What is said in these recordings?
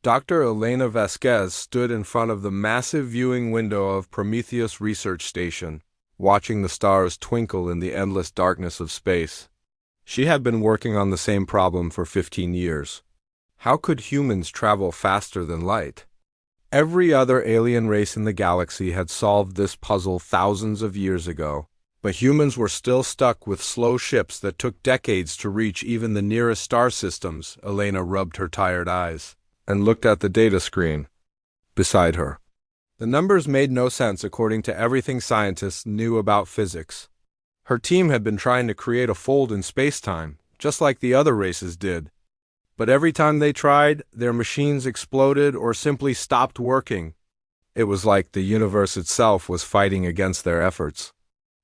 Dr. Elena Vasquez stood in front of the massive viewing window of Prometheus Research Station, watching the stars twinkle in the endless darkness of space. She had been working on the same problem for 15 years. How could humans travel faster than light? Every other alien race in the galaxy had solved this puzzle thousands of years ago, but humans were still stuck with slow ships that took decades to reach even the nearest star systems. Elena rubbed her tired eyes and looked at the data screen beside her. The numbers made no sense according to everything scientists knew about physics. Her team had been trying to create a fold in space-time, just like the other races did. But every time they tried, their machines exploded or simply stopped working. It was like the universe itself was fighting against their efforts.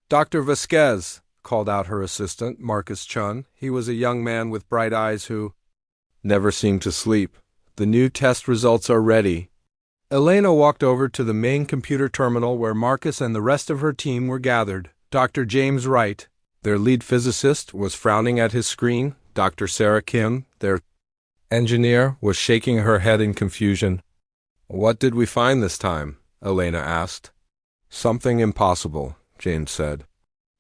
"Dr. Vasquez," called out her assistant, Marcus Chun. He was a young man with bright eyes who never seemed to sleep. "The new test results are ready." Elena walked over to the main computer terminal where Marcus and the rest of her team were gathered. Dr. James Wright, their lead physicist, was frowning at his screen. Dr. Sarah Kim, their engineer, was shaking her head in confusion. "What did we find this time?" Elena asked. "Something impossible," James said.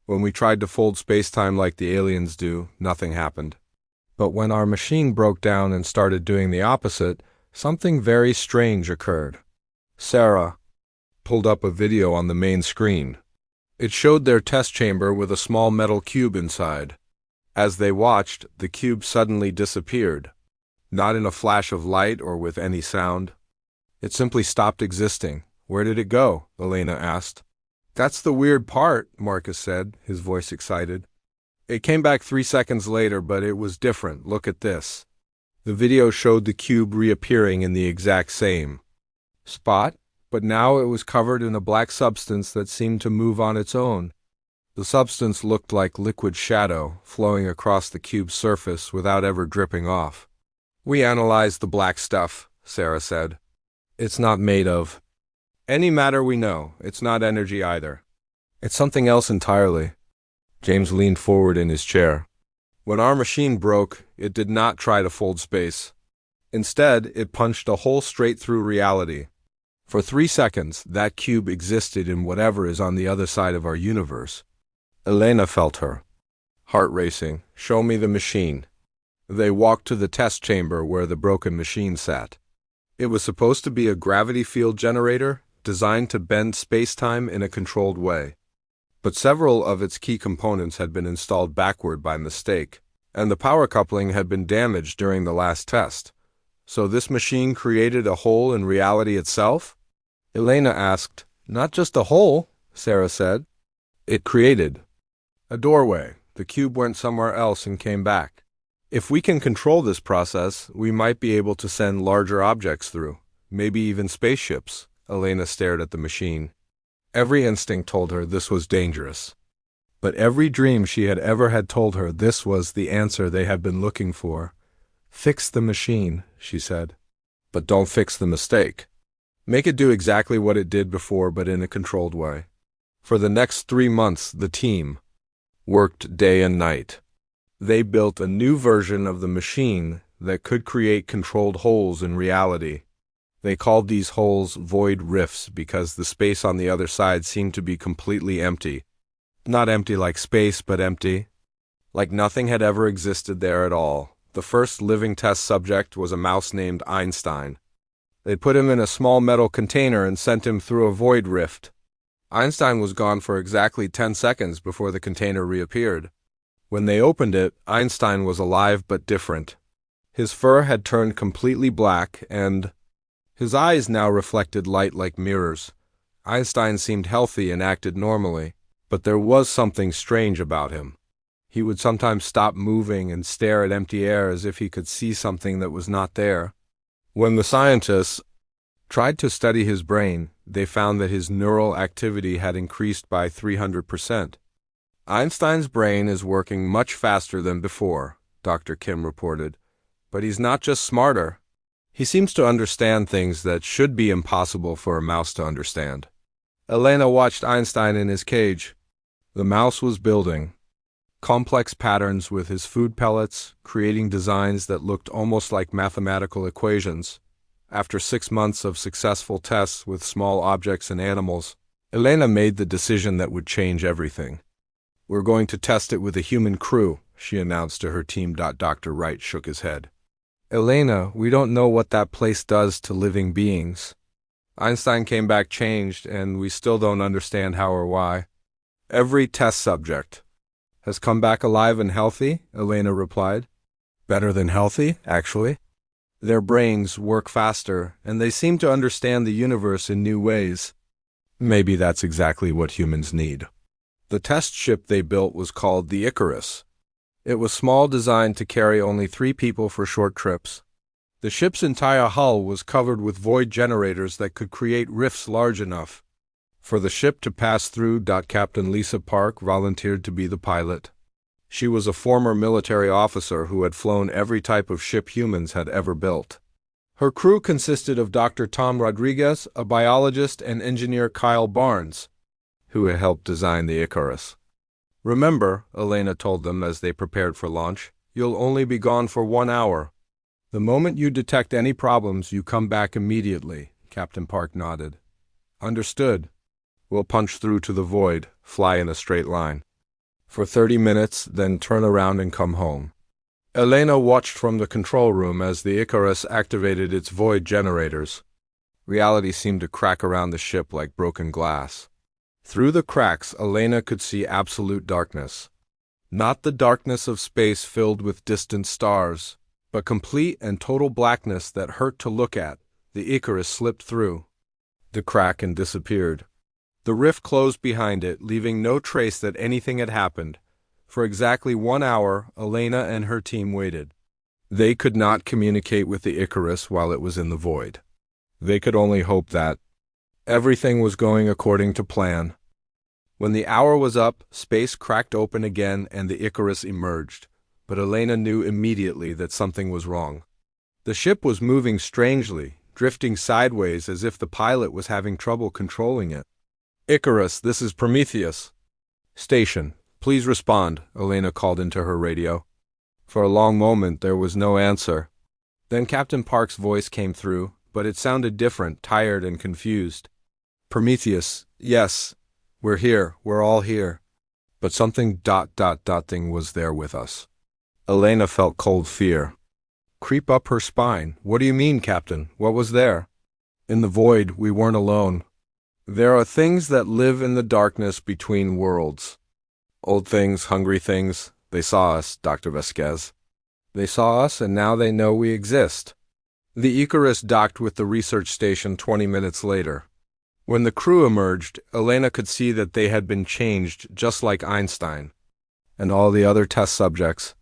"When we tried to fold space-time like the aliens do, nothing happened. But when our machine broke down and started doing the opposite, something very strange occurred." Sarah pulled up a video on the main screen. It showed their test chamber with a small metal cube inside. As they watched, the cube suddenly disappeared. Not in a flash of light or with any sound. It simply stopped existing. "Where did it go?" Elena asked. "That's the weird part," Marcus said, his voice excited. "It came back 3 seconds later, but it was different. Look at this." The video showed the cube reappearing in the exact same spot, but now it was covered in a black substance that seemed to move on its own. The substance looked like liquid shadow flowing across the cube's surface without ever dripping off. "We analyzed the black stuff," Sarah said. "It's not made of any matter we know. It's not energy either. It's something else entirely." James leaned forward in his chair. "When our machine broke, it did not try to fold space. Instead, it punched a hole straight through reality. For 3 seconds, that cube existed in whatever is on the other side of our universe." Elena felt her heart racing. "Show me the machine." They walked to the test chamber where the broken machine sat. It was supposed to be a gravity field generator designed to bend space-time in a controlled way. But several of its key components had been installed backward by mistake, and the power coupling had been damaged during the last test. So this machine created a hole in reality itself? Elena asked. "Not just a hole," Sarah said. "It created a doorway. The cube went somewhere else and came back. If we can control this process, we might be able to send larger objects through, maybe even spaceships." Elena stared at the machine. Every instinct told her this was dangerous. But every dream she had ever had told her this was the answer they had been looking for. "Fix the machine," she said. "But don't fix the mistake. Make it do exactly what it did before, but in a controlled way." For the next 3 months, the team worked day and night. They built a new version of the machine that could create controlled holes in reality. They called these holes void rifts because the space on the other side seemed to be completely empty. Not empty like space, but empty. Like nothing had ever existed there at all. The first living test subject was a mouse named Einstein. They put him in a small metal container and sent him through a void rift. Einstein was gone for exactly 10 seconds before the container reappeared. When they opened it, Einstein was alive but different. His fur had turned completely black, and his eyes now reflected light like mirrors. Einstein seemed healthy and acted normally, but there was something strange about him. He would sometimes stop moving and stare at empty air as if he could see something that was not there. When the scientists tried to study his brain, they found that his neural activity had increased by 300%. "Einstein's brain is working much faster than before," Dr. Kim reported. "But he's not just smarter. He seems to understand things that should be impossible for a mouse to understand." Elena watched Einstein in his cage. The mouse was building complex patterns with his food pellets, creating designs that looked almost like mathematical equations. After 6 months of successful tests with small objects and animals, Elena made the decision that would change everything. "We're going to test it with a human crew," she announced to her team. Dr. Wright shook his head. "Elena, we don't know what that place does to living beings. Einstein came back changed, and we still don't understand how or why." "Every test subject has come back alive and healthy," Elena replied. "Better than healthy, actually. Their brains work faster, and they seem to understand the universe in new ways." "Maybe that's exactly what humans need." The test ship they built was called the Icarus. It was small, designed to carry only 3 people for short trips. The ship's entire hull was covered with void generators that could create rifts large enough for the ship to pass through. Captain Lisa Park volunteered to be the pilot. She was a former military officer who had flown every type of ship humans had ever built. Her crew consisted of Dr. Tom Rodriguez, a biologist, and engineer Kyle Barnes, who had helped design the Icarus. "Remember," Elena told them as they prepared for launch, "you'll only be gone for 1 hour. The moment you detect any problems, you come back immediately." Captain Park nodded. "Understood. We'll punch through to the void, fly in a straight line for 30 minutes, then turn around and come home." Elena watched from the control room as the Icarus activated its void generators. Reality seemed to crack around the ship like broken glass. Through the cracks, Elena could see absolute darkness. Not the darkness of space filled with distant stars, but complete and total blackness that hurt to look at. The Icarus slipped through the crack and disappeared. The rift closed behind it, leaving no trace that anything had happened. For exactly 1 hour, Elena and her team waited. They could not communicate with the Icarus while it was in the void. They could only hope that everything was going according to plan. When the hour was up, space cracked open again and the Icarus emerged, but Elena knew immediately that something was wrong. The ship was moving strangely, drifting sideways as if the pilot was having trouble controlling it. "Icarus, this is Prometheus. Station, please respond," Elena called into her radio. For a long moment there was no answer. Then Captain Park's voice came through, but it sounded different, tired and confused. "Prometheus, yes. We're here. We're all here. But something thing was there with us." Elena felt cold fear creep up her spine. "What do you mean, Captain? What was there?" "In the void, we weren't alone. There are things that live in the darkness between worlds. Old things, hungry things. They saw us, Dr. Vasquez. They saw us, and now they know we exist." The Icarus docked with the research station 20 minutes later. When the crew emerged, Elena could see that they had been changed just like Einstein and all the other test subjects.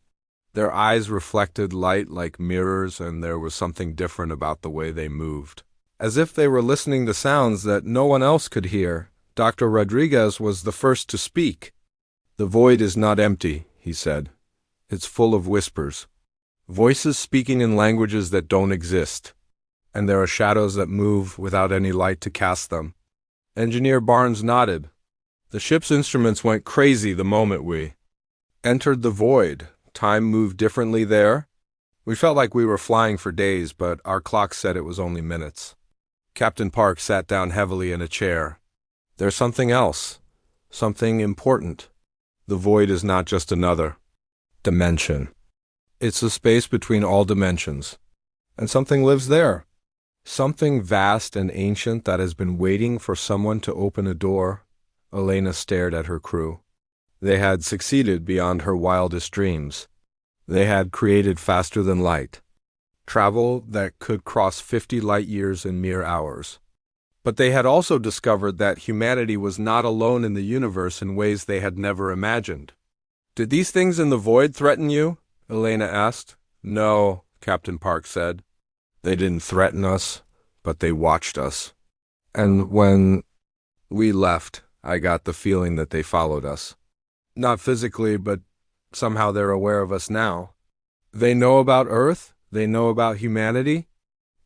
Their eyes reflected light like mirrors, and there was something different about the way they moved. As if they were listening to sounds that no one else could hear, Dr. Rodriguez was the first to speak. "The void is not empty," he said. "It's full of whispers. Voices speaking in languages that don't exist. And there are shadows that move without any light to cast them." Engineer Barnes nodded. "The ship's instruments went crazy the moment we entered the void. Time moved differently there. We felt like we were flying for days, but our clock said it was only minutes." Captain Park sat down heavily in a chair. "There's something else. Something important. The void is not just another dimension. It's the space between all dimensions. And something lives there. Something vast and ancient that has been waiting for someone to open a door." Elena stared at her crew. They had succeeded beyond her wildest dreams. They had created faster than light, travel that could cross 50 light years in mere hours. But they had also discovered that humanity was not alone in the universe in ways they had never imagined. "Did these things in the void threaten you?" Elena asked. "No," Captain Park said. "They didn't threaten us, but they watched us. And when we left, I got the feeling that they followed us. Not physically, but somehow they're aware of us now. They know about Earth? They know about humanity?"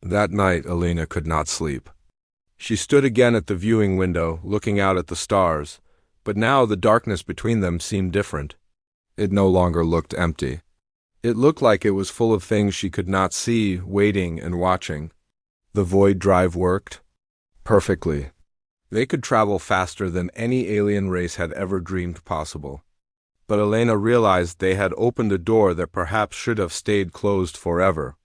That night, Elena could not sleep. She stood again at the viewing window, looking out at the stars, but now the darkness between them seemed different. It no longer looked empty. It looked like it was full of things she could not see, waiting and watching. The void drive worked perfectly. They could travel faster than any alien race had ever dreamed possible. But Elena realized they had opened a door that perhaps should have stayed closed forever.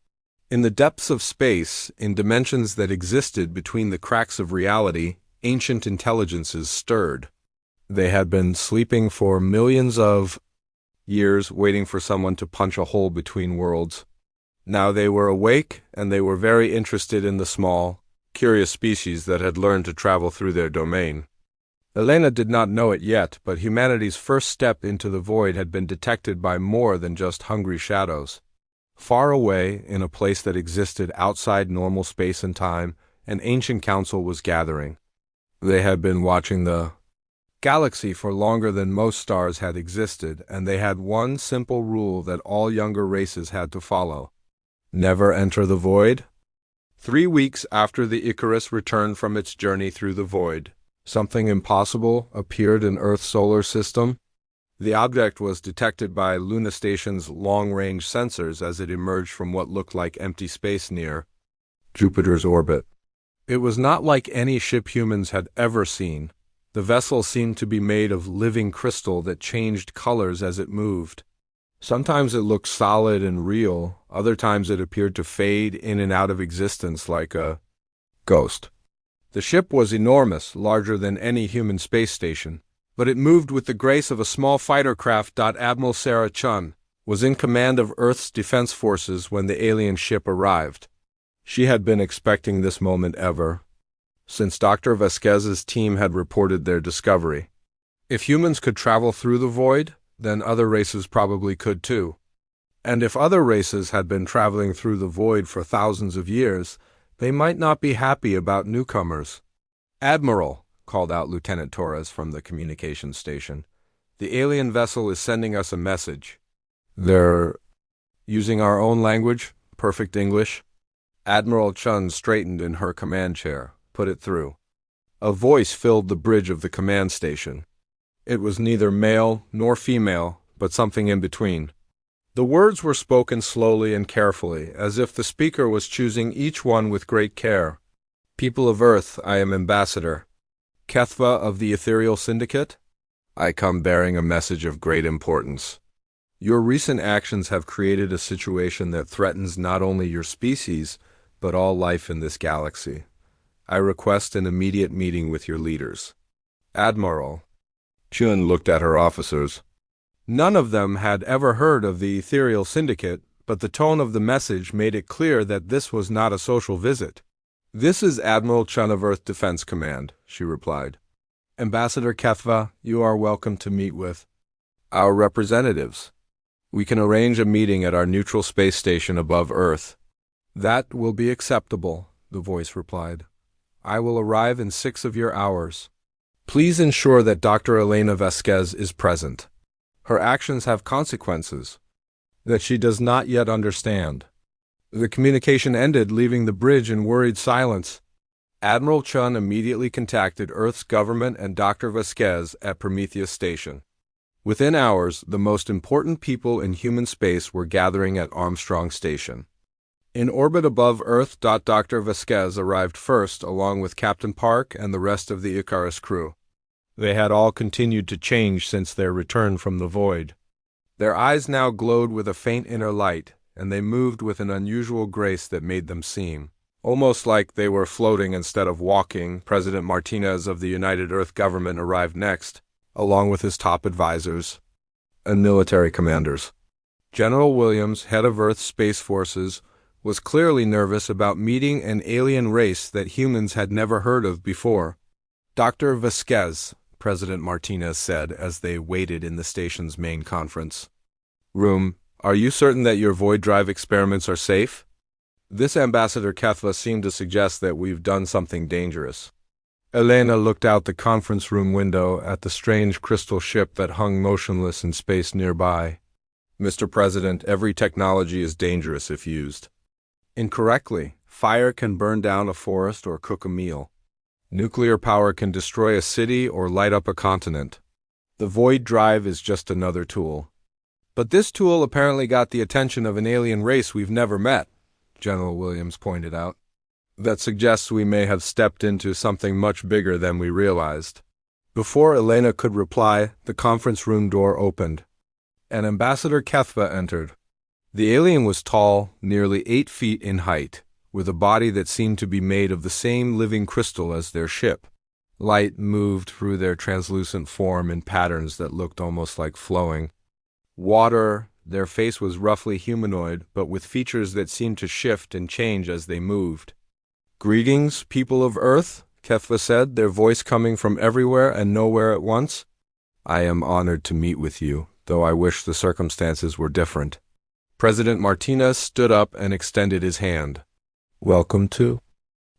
In the depths of space, in dimensions that existed between the cracks of reality, ancient intelligences stirred. They had been sleeping for millions of years, waiting for someone to punch a hole between worlds. Now they were awake, and they were very interested in the small, curious species that had learned to travel through their domain. Elena did not know it yet, but humanity's first step into the void had been detected by more than just hungry shadows. Far away, in a place that existed outside normal space and time, an ancient council was gathering. They had been watching the galaxy for longer than most stars had existed, and they had one simple rule that all younger races had to follow. Never enter the void. 3 weeks after the Icarus returned from its journey through the void, something impossible appeared in Earth's solar system. The object was detected by Luna Station's long-range sensors as it emerged from what looked like empty space near Jupiter's orbit. It was not like any ship humans had ever seen. The vessel seemed to be made of living crystal that changed colors as it moved. Sometimes it looked solid and real, other times it appeared to fade in and out of existence like a ghost. The ship was enormous, larger than any human space station, but it moved with the grace of a small fighter craft. Admiral Sarah Chun was in command of Earth's defense forces when the alien ship arrived. She had been expecting this moment ever since Dr. Vasquez's team had reported their discovery. If humans could travel through the void, then other races probably could too. And if other races had been traveling through the void for thousands of years, they might not be happy about newcomers. "Admiral," called out Lieutenant Torres from the communications station, "the alien vessel is sending us a message." "They're using our own language, perfect English?" Admiral Chun straightened in her command chair. "Put it through." A voice filled the bridge of the command station. It was neither male nor female, but something in between. The words were spoken slowly and carefully, as if the speaker was choosing each one with great care. "People of Earth, I am Ambassador Kethva of the Ethereal Syndicate. I come bearing a message of great importance. Your recent actions have created a situation that threatens not only your species, but all life in this galaxy. I request an immediate meeting with your leaders." Admiral Chun looked at her officers. None of them had ever heard of the Ethereal Syndicate, but the tone of the message made it clear that this was not a social visit. "This is Admiral Chun of Earth Defense Command," she replied. "Ambassador Kethva, you are welcome to meet with our representatives. We can arrange a meeting at our neutral space station above Earth." "That will be acceptable," the voice replied. "I will arrive in 6 of your hours. Please ensure that Dr. Elena Vasquez is present. Her actions have consequences that she does not yet understand." The communication ended, leaving the bridge in worried silence. Admiral Chun immediately contacted Earth's government and Dr. Vasquez at Prometheus Station. Within hours, the most important people in human space were gathering at Armstrong Station. In orbit above Earth, Dr. Vasquez arrived first, along with Captain Park and the rest of the Icarus crew. They had all continued to change since their return from the void. Their eyes now glowed with a faint inner light, and they moved with an unusual grace that made them seem almost like they were floating instead of walking. President Martinez of the United Earth Government arrived next, along with his top advisors and military commanders. General Williams, head of Earth's Space Forces, was clearly nervous about meeting an alien race that humans had never heard of before. "Dr. Vasquez," President Martinez said as they waited in the station's main conference room, "are you certain that your void drive experiments are safe? This Ambassador Kethva seemed to suggest that we've done something dangerous." Elena looked out the conference room window at the strange crystal ship that hung motionless in space nearby. "Mr. President, every technology is dangerous if used incorrectly. Fire can burn down a forest or cook a meal. Nuclear power can destroy a city or light up a continent. The void drive is just another tool." "But this tool apparently got the attention of an alien race we've never met," General Williams pointed out. That suggests we may have stepped into something much bigger than we realized. Before Elena could reply, the conference room door opened, and Ambassador Kethva entered. The alien was tall, nearly 8 feet in height, with a body that seemed to be made of the same living crystal as their ship. Light moved through their translucent form in patterns that looked almost like flowing water. Their face was roughly humanoid, but with features that seemed to shift and change as they moved. "Greetings, people of Earth," Kethva said, their voice coming from everywhere and nowhere at once. "I am honored to meet with you, though I wish the circumstances were different." President Martinez stood up and extended his hand. "Welcome to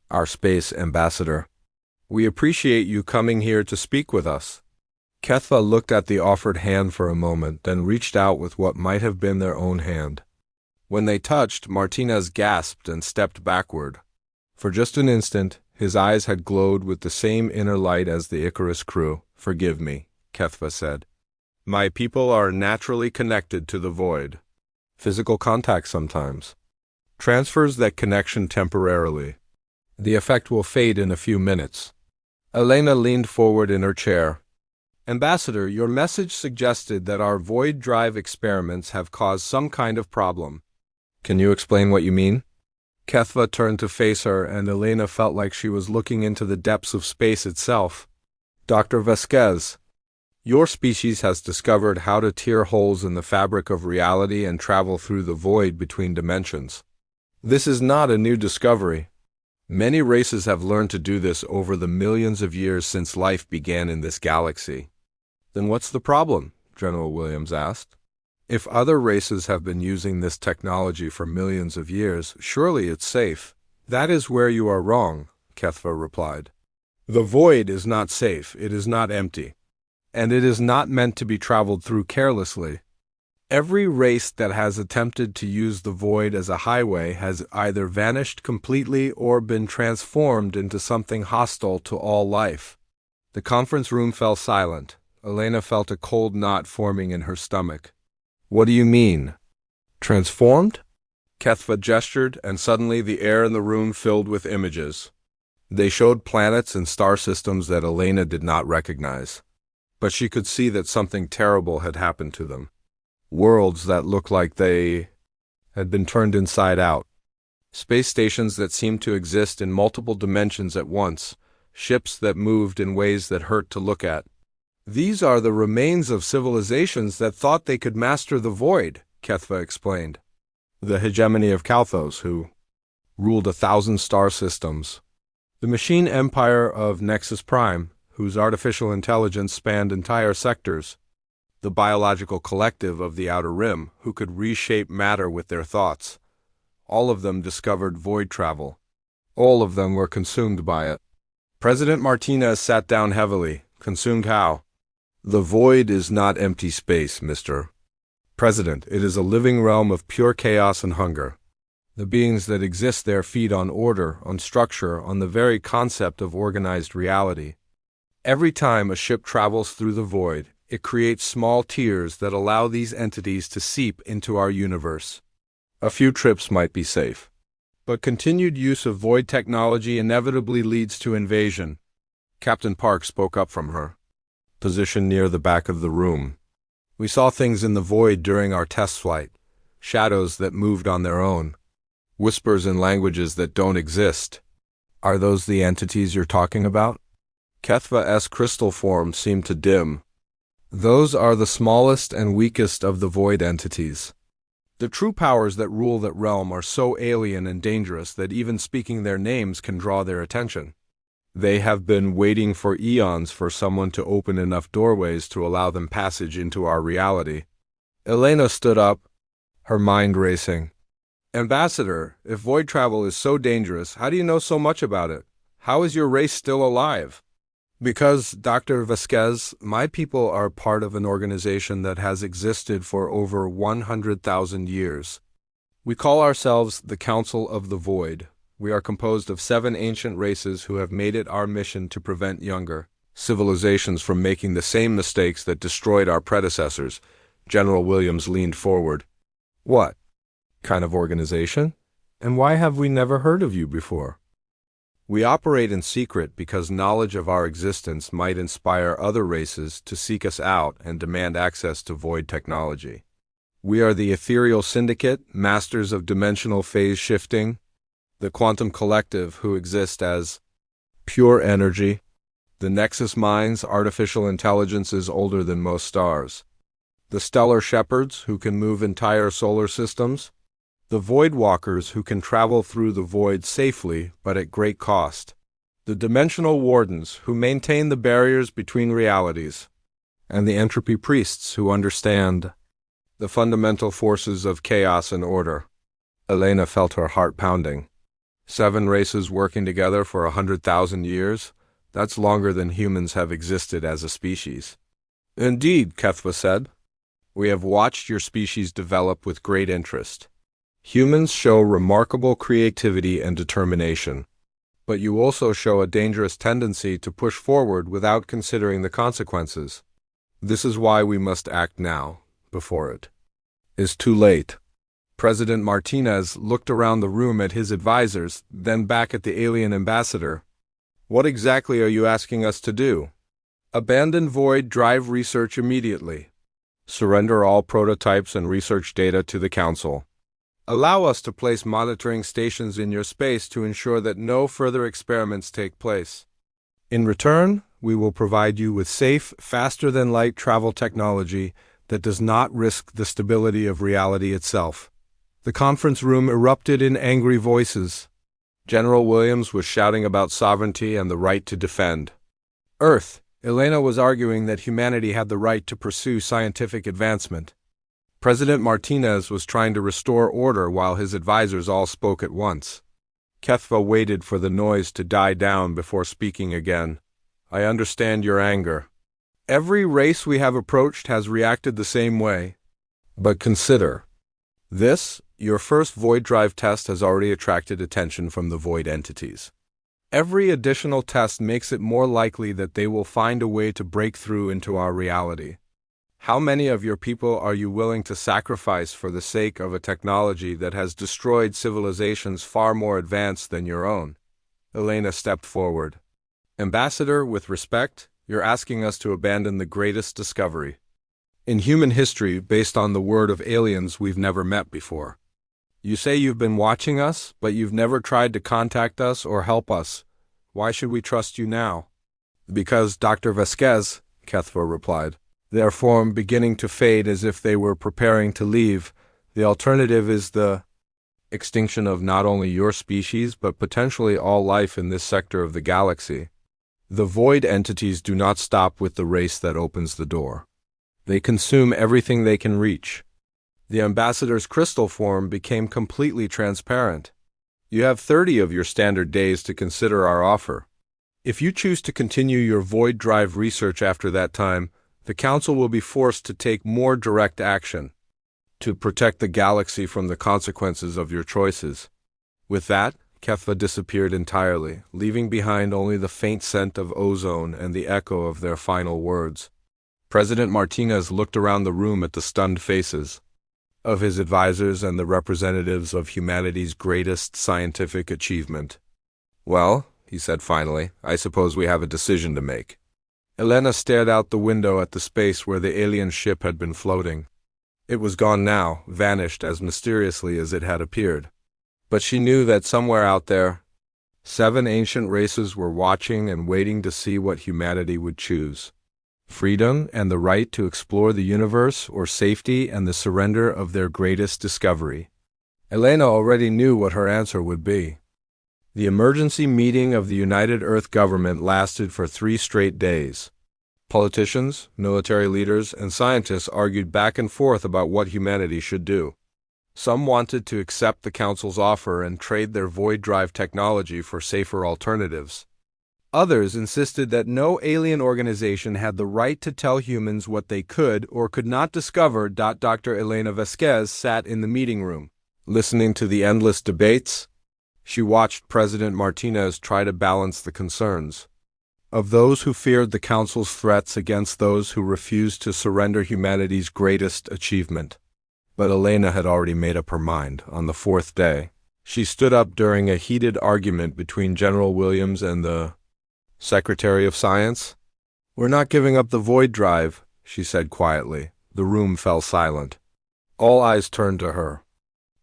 our space ambassador. We appreciate you coming here to speak with us." Kethva looked at the offered hand for a moment, then reached out with what might have been their own hand. When they touched, Martinez gasped and stepped backward. For just an instant, his eyes had glowed with the same inner light as the Icarus crew. "Forgive me," Kethva said. "My people are naturally connected to the void. Physical contact sometimes transfers that connection temporarily. The effect will fade in a few minutes." Elena leaned forward in her chair. "Ambassador, your message suggested that our void drive experiments have caused some kind of problem. Can you explain what you mean?" Kethva turned to face her, and Elena felt like she was looking into the depths of space itself. "Dr. Vasquez, your species has discovered how to tear holes in the fabric of reality and travel through the void between dimensions. This is not a new discovery. Many races have learned to do this over the millions of years since life began in this galaxy." "Then what's the problem?" General Williams asked. "If other races have been using this technology for millions of years, surely it's safe." "That is where you are wrong," Kethva replied. "The void is not safe, it is not empty, and it is not meant to be traveled through carelessly. Every race that has attempted to use the void as a highway has either vanished completely or been transformed into something hostile to all life." The conference room fell silent. Elena felt a cold knot forming in her stomach. "What do you mean? Transformed?" Kethva gestured, and suddenly the air in the room filled with images. They showed planets and star systems that Elena did not recognize, but she could see that something terrible had happened to them. Worlds that looked like they had been turned inside out. Space stations that seemed to exist in multiple dimensions at once. Ships that moved in ways that hurt to look at. "These are the remains of civilizations that thought they could master the void," Kethva explained. "The hegemony of Kalthos, who ruled 1,000 star systems. The machine empire of Nexus Prime, whose artificial intelligence spanned entire sectors. The biological collective of the Outer Rim, who could reshape matter with their thoughts. All of them discovered void travel. All of them were consumed by it." President Martinez sat down heavily. "Consumed how?" "The void is not empty space, Mr. President. It is a living realm of pure chaos and hunger. The beings that exist there feed on order, on structure, on the very concept of organized reality. Every time a ship travels through the void, it creates small tears that allow these entities to seep into our universe. A few trips might be safe, but continued use of void technology inevitably leads to invasion." Captain Park spoke up from her position near the back of the room. "We saw things in the void during our test flight, shadows that moved on their own, whispers in languages that don't exist." "Are those the entities you're talking about?" Kethva's crystal form seemed to dim. "Those are the smallest and weakest of the void entities. The true powers that rule that realm are so alien and dangerous that even speaking their names can draw their attention. They have been waiting for eons for someone to open enough doorways to allow them passage into our reality." Elena stood up, her mind racing. "Ambassador, if void travel is so dangerous, how do you know so much about it? How is your race still alive?" "Because, Dr. Vasquez, my people are part of an organization that has existed for over 100,000 years. We call ourselves the Council of the Void. We are composed of 7 ancient races who have made it our mission to prevent younger civilizations from making the same mistakes that destroyed our predecessors." General Williams leaned forward. "What kind of organization? And why have we never heard of you before?" We operate in secret because knowledge of our existence might inspire other races to seek us out and demand access to void technology. We are the ethereal syndicate, masters of dimensional phase shifting, the quantum collective who exist as pure energy, the nexus minds, artificial intelligences older than most stars, the stellar shepherds who can move entire solar systems, the void walkers who can travel through the void safely but at great cost, the dimensional wardens who maintain the barriers between realities, and the entropy priests who understand the fundamental forces of chaos and order. Elena felt her heart pounding. 7 races working together for 100,000 years? That's longer than humans have existed as a species. Indeed, Kethva said. We have watched your species develop with great interest. Humans show remarkable creativity and determination, but you also show a dangerous tendency to push forward without considering the consequences. This is why we must act now, before it is too late. President Martinez looked around the room at his advisors, then back at the alien ambassador. What exactly are you asking us to do? Abandon void drive research immediately. Surrender all prototypes and research data to the Council. Allow us to place monitoring stations in your space to ensure that no further experiments take place. In return, we will provide you with safe, faster-than-light travel technology that does not risk the stability of reality itself. The conference room erupted in angry voices. General Williams was shouting about sovereignty and the right to defend Earth. Elena was arguing that humanity had the right to pursue scientific advancement. President Martinez was trying to restore order while his advisors all spoke at once. Kethva waited for the noise to die down before speaking again. I understand your anger. Every race we have approached has reacted the same way. But consider this. Your first void drive test has already attracted attention from the void entities. Every additional test makes it more likely that they will find a way to break through into our reality. How many of your people are you willing to sacrifice for the sake of a technology that has destroyed civilizations far more advanced than your own? Elena stepped forward. Ambassador, with respect, you're asking us to abandon the greatest discovery in human history based on the word of aliens we've never met before. You say you've been watching us, but you've never tried to contact us or help us. Why should we trust you now? Because, Dr. Vasquez, Kethva replied, their form beginning to fade as if they were preparing to leave. The alternative is the extinction of not only your species, but potentially all life in this sector of the galaxy. The void entities do not stop with the race that opens the door. They consume everything they can reach. The ambassador's crystal form became completely transparent. You have 30 of your standard days to consider our offer. If you choose to continue your void drive research after that time, the Council will be forced to take more direct action to protect the galaxy from the consequences of your choices. With that, Kethva disappeared entirely, leaving behind only the faint scent of ozone and the echo of their final words. President Martinez looked around the room at the stunned faces of his advisors and the representatives of humanity's greatest scientific achievement. Well, he said finally, I suppose we have a decision to make. Elena stared out the window at the space where the alien ship had been floating. It was gone now, vanished as mysteriously as it had appeared. But she knew that somewhere out there, 7 ancient races were watching and waiting to see what humanity would choose. Freedom and the right to explore the universe, or safety and the surrender of their greatest discovery. Elena already knew what her answer would be. The emergency meeting of the United Earth government lasted for 3 straight days. Politicians, military leaders, and scientists argued back and forth about what humanity should do. Some wanted to accept the Council's offer and trade their void drive technology for safer alternatives. Others insisted that no alien organization had the right to tell humans what they could or could not discover. Dr. Elena Vasquez sat in the meeting room, listening to the endless debates. She watched President Martinez try to balance the concerns of those who feared the Council's threats against those who refused to surrender humanity's greatest achievement. But Elena had already made up her mind. On the 4th day, She stood up during a heated argument between General Williams and the Secretary of Science. "We're not giving up the void drive," she said quietly. The room fell silent. All eyes turned to her.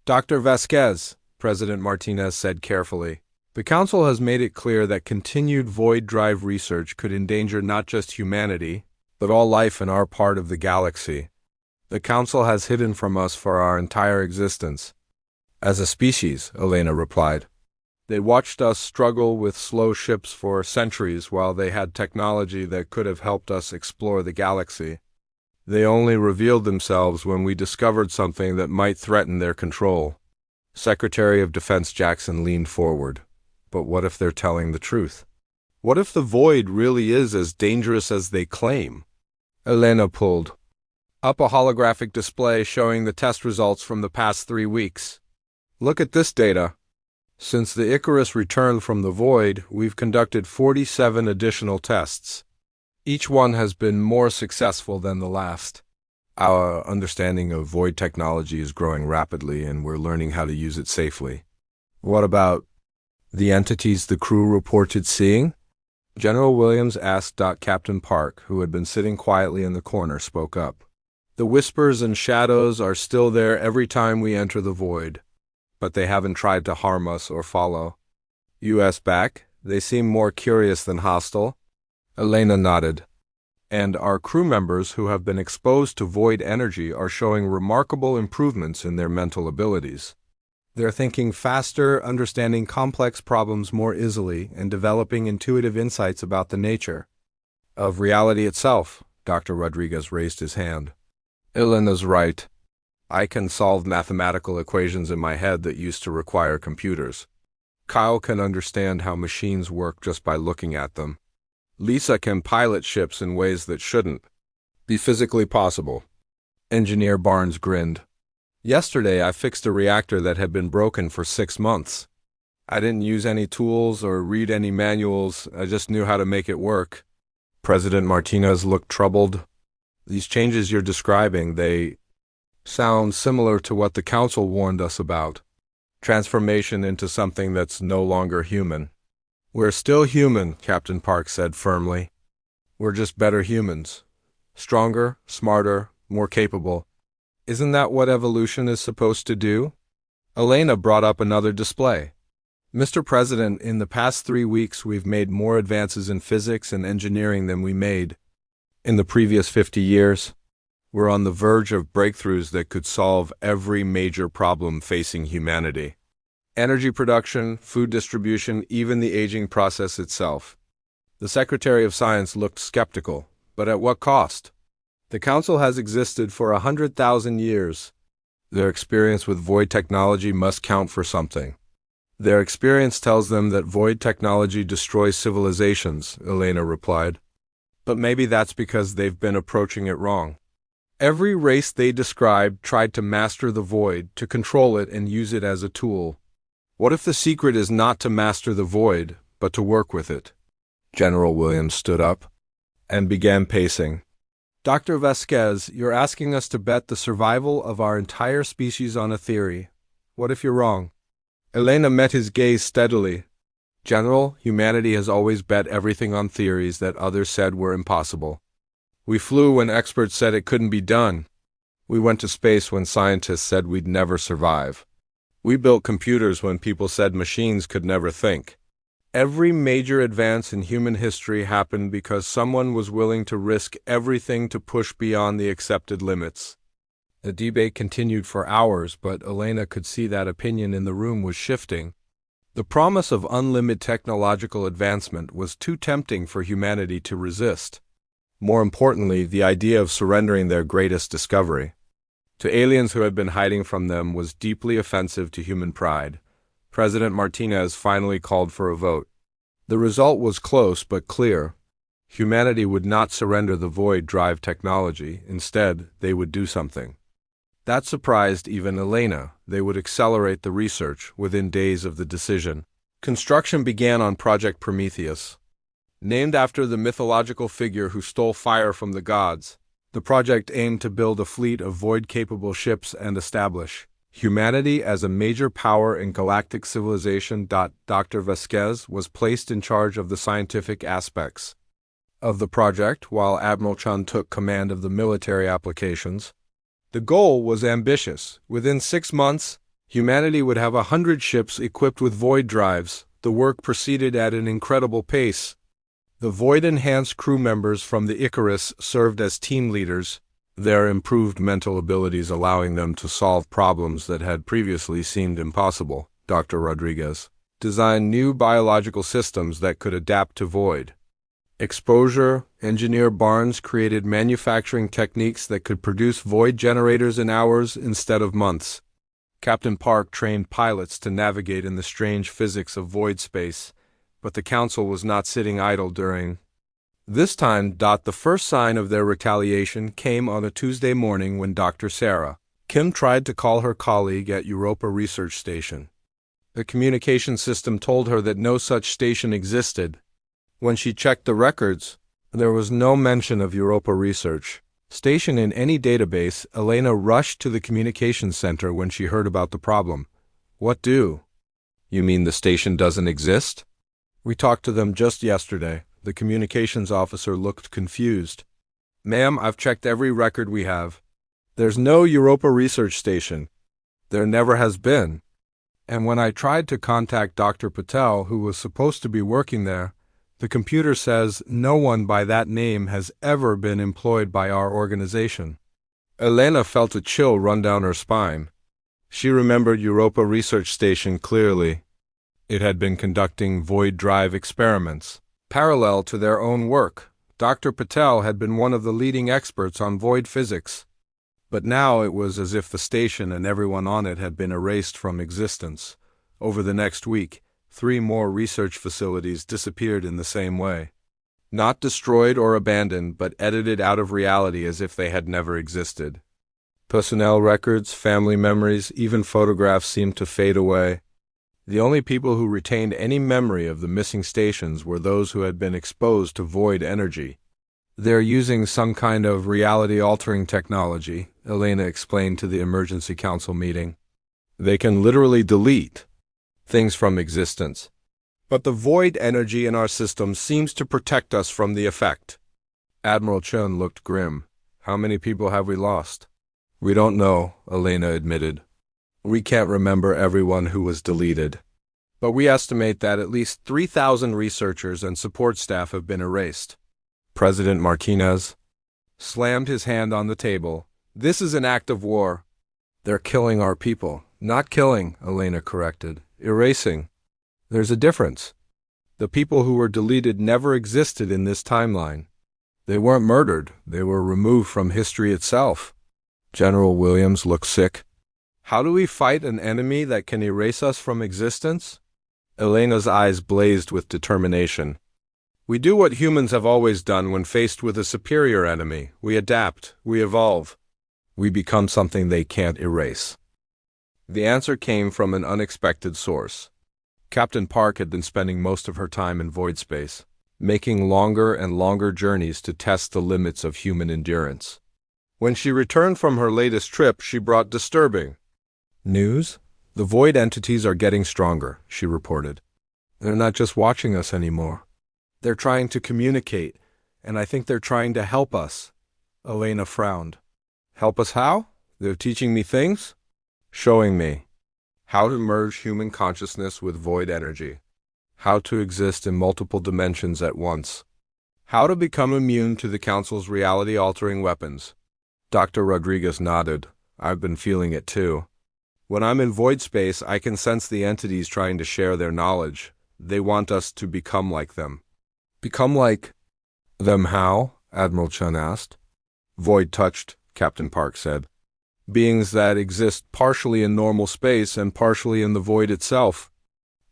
"Dr. Vasquez," President Martinez said carefully, "the Council has made it clear that continued void drive research could endanger not just humanity, but all life in our part of the galaxy. The Council has hidden from us for our entire existence." "As a species," Elena replied. "They watched us struggle with slow ships for centuries while they had technology that could have helped us explore the galaxy. They only revealed themselves when we discovered something that might threaten their control." Secretary of Defense Jackson leaned forward. "But what if they're telling the truth? What if the void really is as dangerous as they claim?" Elena pulled up a holographic display showing the test results from the past 3 weeks. "Look at this data. Since the Icarus returned from the void, we've conducted 47 additional tests. Each one has been more successful than the last. Our understanding of void technology is growing rapidly, and we're learning how to use it safely." "What about the entities the crew reported seeing?" General Williams asked. Captain Park, who had been sitting quietly in the corner, spoke up. "The whispers and shadows are still there every time we enter the void, but they haven't tried to harm us or follow." "US back? They seem more curious than hostile." Elena nodded. "And our crew members who have been exposed to void energy are showing remarkable improvements in their mental abilities. They're thinking faster, understanding complex problems more easily, and developing intuitive insights about the nature of reality itself." Dr. Rodriguez raised his hand. "Elena's right. I can solve mathematical equations in my head that used to require computers. Kyle can understand how machines work just by looking at them. Lisa can pilot ships in ways that shouldn't be physically possible." Engineer Barnes grinned. "Yesterday I fixed a reactor that had been broken for 6 months. I didn't use any tools or read any manuals, I just knew how to make it work." President Martinez looked troubled. "These changes you're describing, they sound similar to what the Council warned us about. Transformation into something that's no longer human." "We're still human," Captain Park said firmly. "We're just better humans. Stronger, smarter, more capable. Isn't that what evolution is supposed to do?" Elena brought up another display. "Mr. President, in the past 3 weeks we've made more advances in physics and engineering than we made in the previous 50 years. We're on the verge of breakthroughs that could solve every major problem facing humanity. Energy production, food distribution, even the aging process itself." The Secretary of Science looked skeptical. "But at what cost? The Council has existed for 100,000 years. Their experience with void technology must count for something." "Their experience tells them that void technology destroys civilizations," Elena replied. "But maybe that's because they've been approaching it wrong. Every race they described tried to master the void, to control it and use it as a tool. What if the secret is not to master the void, but to work with it?" General Williams stood up and began pacing. "Dr. Vasquez, you're asking us to bet the survival of our entire species on a theory. What if you're wrong?" Elena met his gaze steadily. "General, humanity has always bet everything on theories that others said were impossible. We flew when experts said it couldn't be done. We went to space when scientists said we'd never survive. We built computers when people said machines could never think. Every major advance in human history happened because someone was willing to risk everything to push beyond the accepted limits." The debate continued for hours, but Elena could see that opinion in the room was shifting. The promise of unlimited technological advancement was too tempting for humanity to resist. More importantly, the idea of surrendering their greatest discovery to aliens who had been hiding from them was deeply offensive to human pride. President Martinez finally called for a vote. The result was close but clear. Humanity would not surrender the void drive technology. Instead, they would do something. That surprised even Elena. They would accelerate the research within days of the decision. Construction began on Project Prometheus. Named after the mythological figure who stole fire from the gods, the project aimed to build a fleet of void-capable ships and establish Humanity as a major power in galactic civilization. Dr. Vasquez was placed in charge of the scientific aspects of the project, while Admiral Chun took command of the military applications. The goal was ambitious. Within 6 months, humanity would have 100 ships equipped with void drives. The work proceeded at an incredible pace. The void-enhanced crew members from the Icarus served as team leaders, their improved mental abilities allowing them to solve problems that had previously seemed impossible. Dr. Rodriguez designed new biological systems that could adapt to void exposure. Engineer Barnes created manufacturing techniques that could produce void generators in hours instead of months. Captain Park trained pilots to navigate in the strange physics of void space, but the Council was not sitting idle during this time. The first sign of their retaliation came on a Tuesday morning when Dr. Sarah Kim tried to call her colleague at Europa Research Station. The communication system told her that no such station existed. When she checked the records, there was no mention of Europa Research Station in any database. Elena rushed to the communications center when she heard about the problem. What do? You mean the station doesn't exist? We talked to them just yesterday. The communications officer looked confused. Ma'am, I've checked every record we have. There's no Europa Research Station. There never has been. And when I tried to contact Dr. Patel, who was supposed to be working there, the computer says no one by that name has ever been employed by our organization. Elena felt a chill run down her spine. She remembered Europa Research Station clearly. It had been conducting void drive experiments, parallel to their own work. Dr. Patel had been one of the leading experts on void physics. But now it was as if the station and everyone on it had been erased from existence. Over the next week, 3 more research facilities disappeared in the same way. Not destroyed or abandoned, but edited out of reality as if they had never existed. Personnel records, family memories, even photographs seemed to fade away. The only people who retained any memory of the missing stations were those who had been exposed to void energy. They're using some kind of reality-altering technology, Elena explained to the emergency council meeting. They can literally delete things from existence. But the void energy in our system seems to protect us from the effect. Admiral Chun looked grim. How many people have we lost? We don't know, Elena admitted. We can't remember everyone who was deleted. But we estimate that at least 3,000 researchers and support staff have been erased. President Martinez slammed his hand on the table. This is an act of war. They're killing our people. Not killing, Elena corrected. Erasing. There's a difference. The people who were deleted never existed in this timeline. They weren't murdered. They were removed from history itself. General Williams looked sick. How do we fight an enemy that can erase us from existence? Elena's eyes blazed with determination. We do what humans have always done when faced with a superior enemy. We adapt. We evolve. We become something they can't erase. The answer came from an unexpected source. Captain Park had been spending most of her time in void space, making longer and longer journeys to test the limits of human endurance. When she returned from her latest trip, she brought disturbing news. The void entities are getting stronger, she reported. They're not just watching us anymore. They're trying to communicate, and I think they're trying to help us. Elena frowned. Help us how? They're teaching me things? Showing me how to merge human consciousness with void energy, how to exist in multiple dimensions at once, how to become immune to the Council's reality-altering weapons. Dr. Rodriguez nodded. I've been feeling it too. When I'm in void space, I can sense the entities trying to share their knowledge. They want us to become like them. Become like them how? Admiral Chun asked. Void-touched, Captain Park said. Beings that exist partially in normal space and partially in the void itself.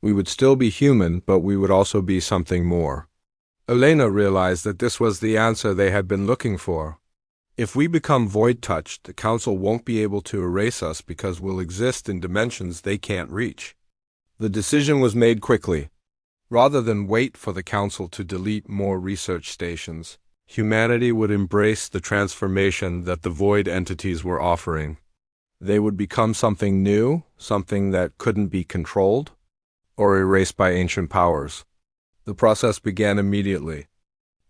We would still be human, but we would also be something more. Elena realized that this was the answer they had been looking for. If we become void-touched, the Council won't be able to erase us because we'll exist in dimensions they can't reach. The decision was made quickly. Rather than wait for the Council to delete more research stations, humanity would embrace the transformation that the void entities were offering. They would become something new, something that couldn't be controlled, or erased by ancient powers. The process began immediately.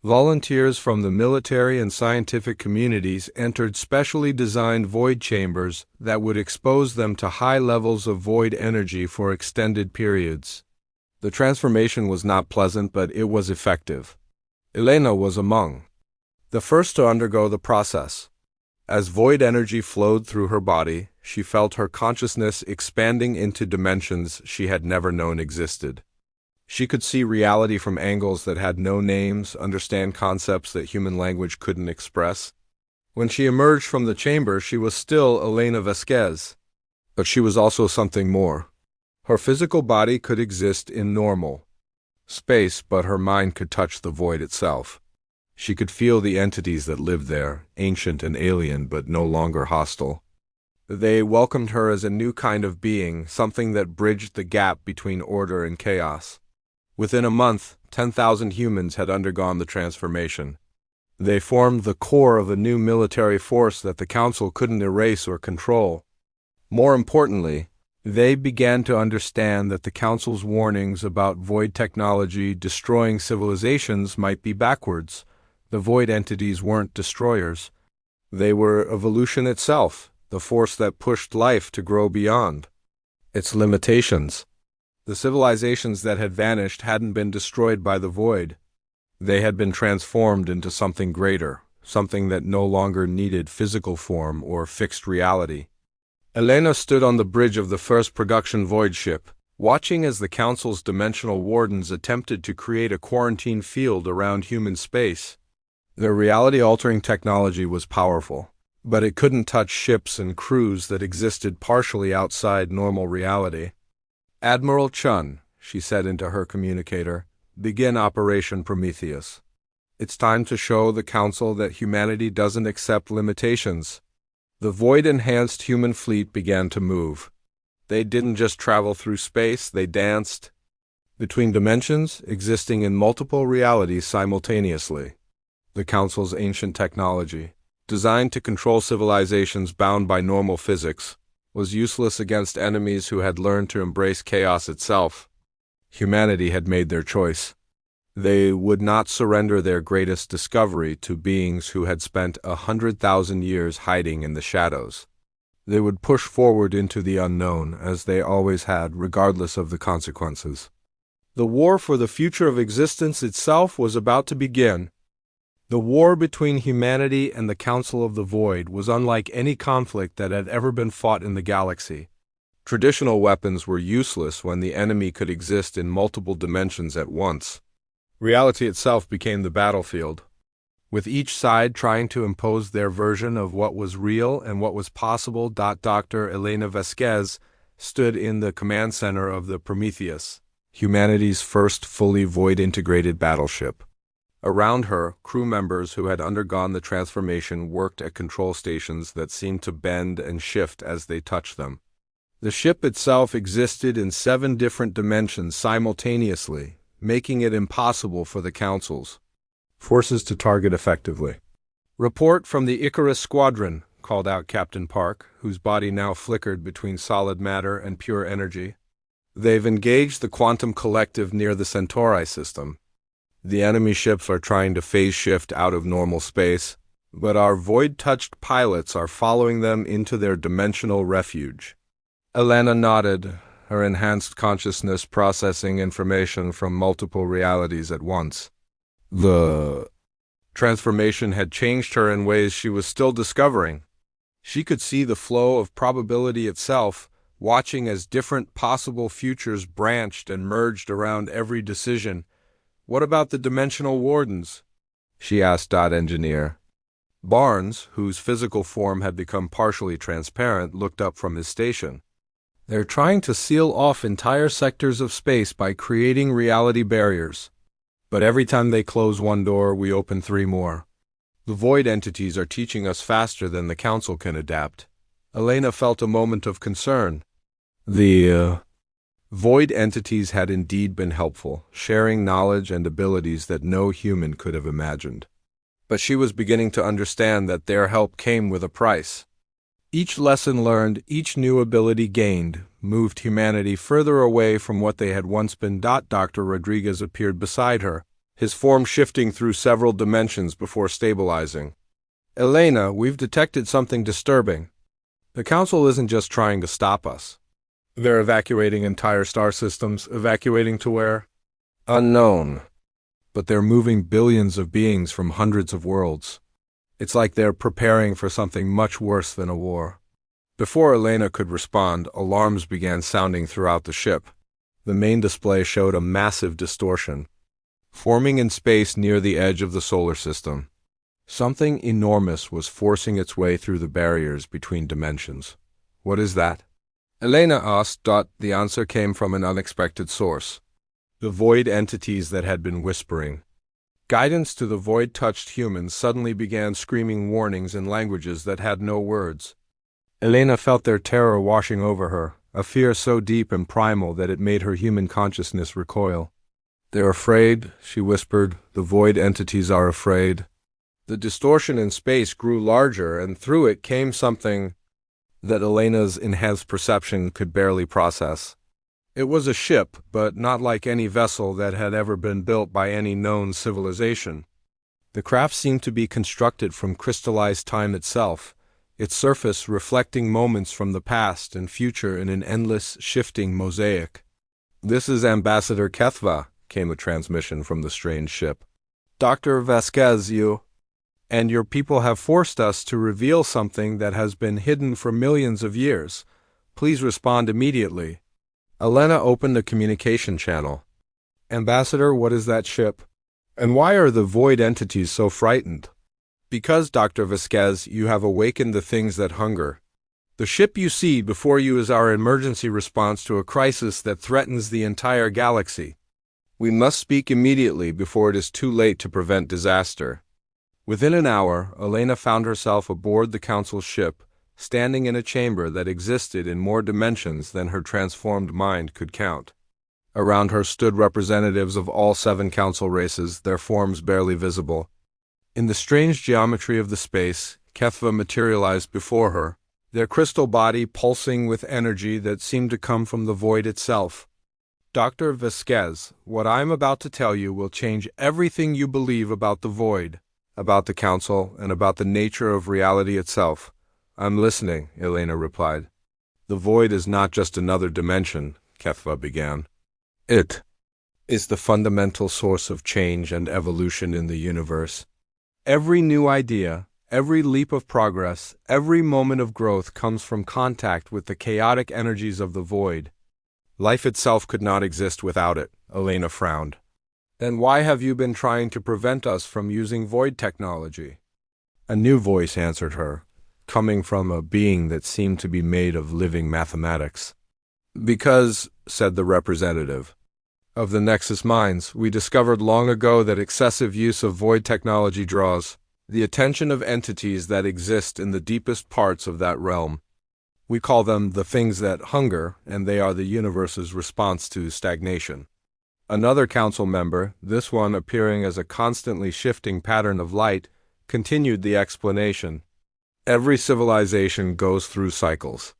Volunteers from the military and scientific communities entered specially designed void chambers that would expose them to high levels of void energy for extended periods. The transformation was not pleasant, but it was effective. Elena was among the first to undergo the process. As void energy flowed through her body, she felt her consciousness expanding into dimensions she had never known existed. She could see reality from angles that had no names, understand concepts that human language couldn't express. When she emerged from the chamber, she was still Elena Vasquez, but she was also something more. Her physical body could exist in normal space, but her mind could touch the void itself. She could feel the entities that lived there, ancient and alien, but no longer hostile. They welcomed her as a new kind of being, something that bridged the gap between order and chaos. Within a month, 10,000 humans had undergone the transformation. They formed the core of a new military force that the Council couldn't erase or control. More importantly, they began to understand that the Council's warnings about void technology destroying civilizations might be backwards. The void entities weren't destroyers. They were evolution itself, the force that pushed life to grow beyond its limitations. The civilizations that had vanished hadn't been destroyed by the void. They had been transformed into something greater, something that no longer needed physical form or fixed reality. Elena stood on the bridge of the first production void ship, watching as the Council's dimensional wardens attempted to create a quarantine field around human space. Their reality-altering technology was powerful, but it couldn't touch ships and crews that existed partially outside normal reality. "Admiral Chun," she said into her communicator, "begin Operation Prometheus. It's time to show the Council that humanity doesn't accept limitations." The void-enhanced human fleet began to move. They didn't just travel through space, they danced between dimensions, existing in multiple realities simultaneously. The Council's ancient technology, designed to control civilizations bound by normal physics, was useless against enemies who had learned to embrace chaos itself. Humanity had made their choice. They would not surrender their greatest discovery to beings who had spent 100,000 years hiding in the shadows. They would push forward into the unknown, as they always had, regardless of the consequences. The war for the future of existence itself was about to begin. The war between humanity and the Council of the Void was unlike any conflict that had ever been fought in the galaxy. Traditional weapons were useless when the enemy could exist in multiple dimensions at once. Reality itself became the battlefield, with each side trying to impose their version of what was real and what was possible. Dr. Elena Vasquez stood in the command center of the Prometheus, humanity's first fully void-integrated battleship. Around her, crew members who had undergone the transformation worked at control stations that seemed to bend and shift as they touched them. The ship itself existed in 7 different dimensions simultaneously, making it impossible for the Council's forces to target effectively. "Report from the Icarus squadron," called out Captain Park, whose body now flickered between solid matter and pure energy. "They've engaged the quantum collective near the Centauri system. The enemy ships are trying to phase shift out of normal space, but our void-touched pilots are following them into their dimensional refuge." Elena nodded, her enhanced consciousness processing information from multiple realities at once. The transformation had changed her in ways she was still discovering. She could see the flow of probability itself, watching as different possible futures branched and merged around every decision. "What about the dimensional wardens?" she asked Engineer. Barnes, whose physical form had become partially transparent, looked up from his station. "They're trying to seal off entire sectors of space by creating reality barriers. But every time they close one door, we open 3 more. The void entities are teaching us faster than the Council can adapt." Elena felt a moment of concern. The void entities had indeed been helpful, sharing knowledge and abilities that no human could have imagined. But she was beginning to understand that their help came with a price. Each lesson learned, each new ability gained, moved humanity further away from what they had once been. Dr. Rodriguez appeared beside her, his form shifting through several dimensions before stabilizing. Elena, we've detected something disturbing. The Council isn't just trying to stop us. They're evacuating entire star systems, evacuating to where? Unknown. But they're moving billions of beings from hundreds of worlds. It's like they're preparing for something much worse than a war. Before Elena could respond, alarms began sounding throughout the ship. The main display showed a massive distortion, forming in space near the edge of the solar system. Something enormous was forcing its way through the barriers between dimensions. What is that? Elena asked. The answer came from an unexpected source. The void entities that had been whispering. Guidance to the void-touched humans suddenly began screaming warnings in languages that had no words. Elena felt their terror washing over her, a fear so deep and primal that it made her human consciousness recoil. "They're afraid," she whispered. "The void entities are afraid." The distortion in space grew larger, and through it came something that Elena's enhanced perception could barely process. It was a ship, but not like any vessel that had ever been built by any known civilization. The craft seemed to be constructed from crystallized time itself, its surface reflecting moments from the past and future in an endless, shifting mosaic. "This is Ambassador Kethva," came a transmission from the strange ship. "Dr. Vasquez, you and your people have forced us to reveal something that has been hidden for millions of years. Please respond immediately." Elena opened a communication channel. "Ambassador, what is that ship? And why are the void entities so frightened?" "Because, Dr. Vasquez, you have awakened the things that hunger. The ship you see before you is our emergency response to a crisis that threatens the entire galaxy. We must speak immediately before it is too late to prevent disaster." Within an hour, Elena found herself aboard the Council's ship, standing in a chamber that existed in more dimensions than her transformed mind could count. Around her stood representatives of all 7 Council races, their forms barely visible. In the strange geometry of the space, Kethva materialized before her, their crystal body pulsing with energy that seemed to come from the void itself. "Dr. Vasquez, what I'm about to tell you will change everything you believe about the void, about the Council, and about the nature of reality itself." "I'm listening," Elena replied. "The void is not just another dimension," Kethva began. "It is the fundamental source of change and evolution in the universe. Every new idea, every leap of progress, every moment of growth comes from contact with the chaotic energies of the void. Life itself could not exist without it." Elena frowned. "Then why have you been trying to prevent us from using void technology?" A new voice answered her, coming from a being that seemed to be made of living mathematics. "Because," said the representative, "of the Nexus Minds, we discovered long ago that excessive use of void technology draws the attention of entities that exist in the deepest parts of that realm. We call them the things that hunger, and they are the universe's response to stagnation." Another council member, this one appearing as a constantly shifting pattern of light, continued the explanation. "Every civilization goes through cycles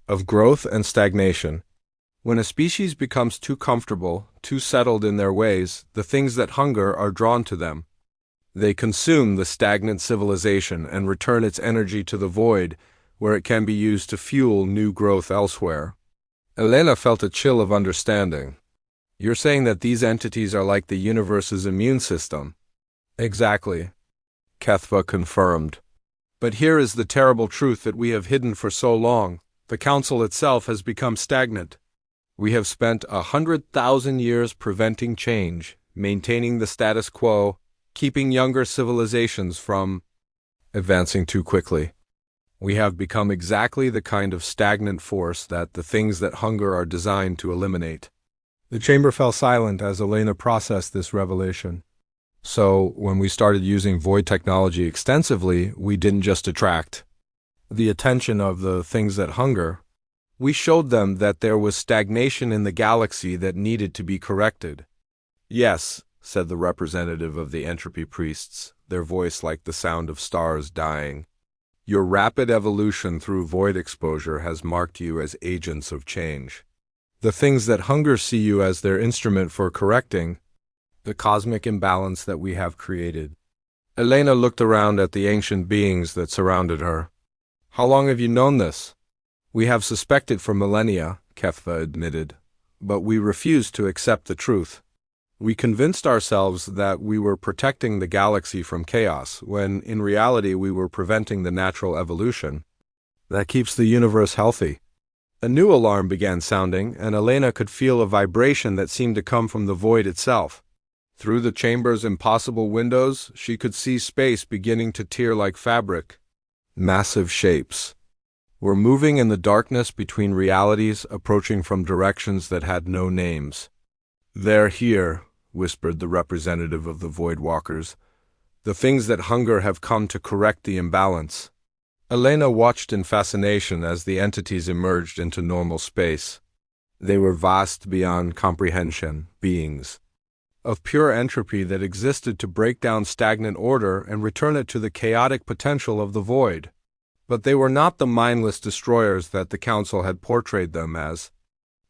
of growth and stagnation. When a species becomes too comfortable, too settled in their ways, the things that hunger are drawn to them. They consume the stagnant civilization and return its energy to the void, where it can be used to fuel new growth elsewhere." Elena felt a chill of understanding. "You're saying that these entities are like the universe's immune system?" "Exactly," Kethva confirmed. "But here is the terrible truth that we have hidden for so long. The Council itself has become stagnant. We have spent 100,000 years preventing change, maintaining the status quo, keeping younger civilizations from advancing too quickly. We have become exactly the kind of stagnant force that the things that hunger are designed to eliminate." The chamber fell silent as Elena processed this revelation. "So, when we started using void technology extensively, we didn't just attract the attention of the things that hunger. We showed them that there was stagnation in the galaxy that needed to be corrected." "Yes," said the representative of the entropy priests, their voice like the sound of stars dying. Your rapid evolution through void exposure has marked you as agents of change. The things that hunger see you as their instrument for correcting the cosmic imbalance that we have created. Elena looked around at the ancient beings that surrounded her. How long have you known this? We have suspected for millennia, Kethva admitted, but we refused to accept the truth. We convinced ourselves that we were protecting the galaxy from chaos, when in reality we were preventing the natural evolution that keeps the universe healthy. A new alarm began sounding, and Elena could feel a vibration that seemed to come from the void itself. Through the chamber's impossible windows, she could see space beginning to tear like fabric. Massive shapes were moving in the darkness between realities, approaching from directions that had no names. "They're here," whispered the representative of the Void Walkers. "The things that hunger have come to correct the imbalance." Elena watched in fascination as the entities emerged into normal space. They were vast beyond comprehension, beings of pure entropy that existed to break down stagnant order and return it to the chaotic potential of the void. But they were not the mindless destroyers that the Council had portrayed them as.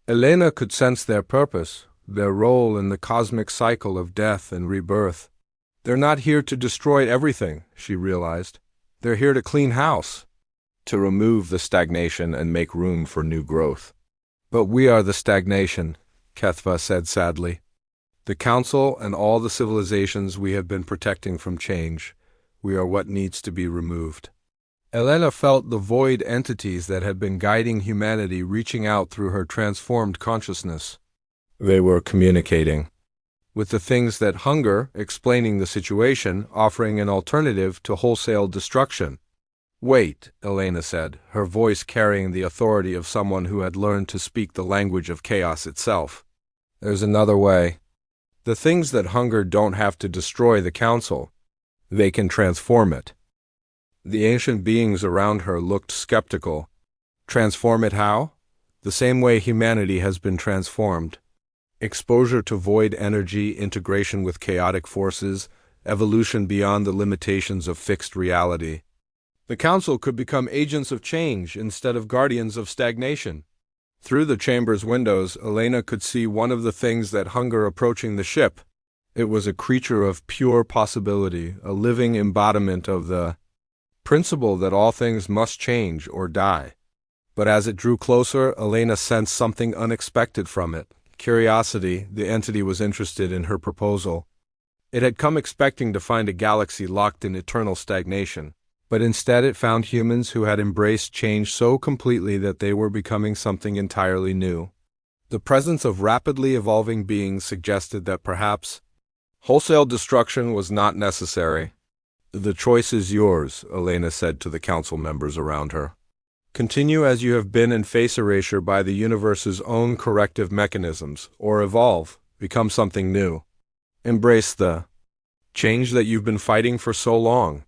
Elena could sense their purpose, their role in the cosmic cycle of death and rebirth. They're not here to destroy everything, she realized. They're here to clean house, to remove the stagnation and make room for new growth. But we are the stagnation, Kethva said sadly. The Council and all the civilizations we have been protecting from change, we are what needs to be removed. Elena felt the void entities that had been guiding humanity reaching out through her transformed consciousness. They were communicating with the things that hunger, explaining the situation, offering an alternative to wholesale destruction. "Wait," Elena said, her voice carrying the authority of someone who had learned to speak the language of chaos itself. "There's another way. The things that hunger don't have to destroy the Council. They can transform it." The ancient beings around her looked skeptical. Transform it how? The same way humanity has been transformed. Exposure to void energy, integration with chaotic forces, evolution beyond the limitations of fixed reality. The Council could become agents of change instead of guardians of stagnation. Through the chamber's windows, Elena could see one of the things that hunger approaching the ship. It was a creature of pure possibility, a living embodiment of the principle that all things must change or die. But as it drew closer, Elena sensed something unexpected from it. Curiosity, the entity was interested in her proposal. It had come expecting to find a galaxy locked in eternal stagnation, but instead it found humans who had embraced change so completely that they were becoming something entirely new. The presence of rapidly evolving beings suggested that perhaps wholesale destruction was not necessary. "The choice is yours," Elena said to the Council members around her. "Continue as you have been and face erasure by the universe's own corrective mechanisms, or evolve, become something new. Embrace the change that you've been fighting for so long."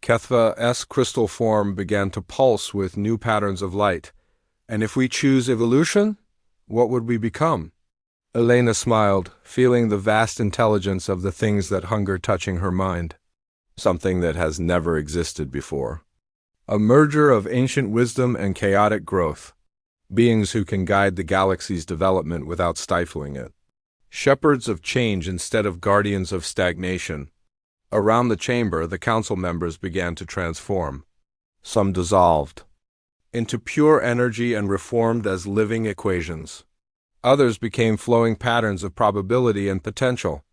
Kethva's crystal form began to pulse with new patterns of light. "And if we choose evolution, what would we become?" Elena smiled, feeling the vast intelligence of the things that hunger touching her mind. Something that has never existed before. A merger of ancient wisdom and chaotic growth. Beings who can guide the galaxy's development without stifling it. Shepherds of change instead of guardians of stagnation. Around the chamber, the Council members began to transform. Some dissolved into pure energy and reformed as living equations. Others became flowing patterns of probability and potential.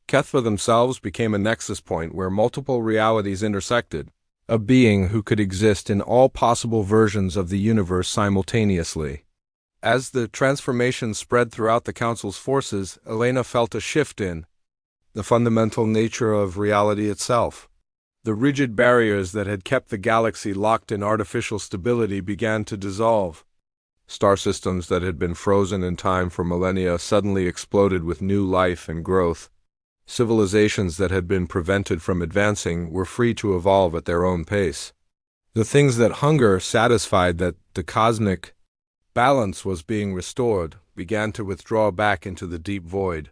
Kethva themselves became a nexus point where multiple realities intersected. A being who could exist in all possible versions of the universe simultaneously. As the transformation spread throughout the Council's forces, Elena felt a shift in the fundamental nature of reality itself. The rigid barriers that had kept the galaxy locked in artificial stability began to dissolve. Star systems that had been frozen in time for millennia suddenly exploded with new life and growth. Civilizations that had been prevented from advancing were free to evolve at their own pace. The things that hunger satisfied that the cosmic balance was being restored began to withdraw back into the deep void,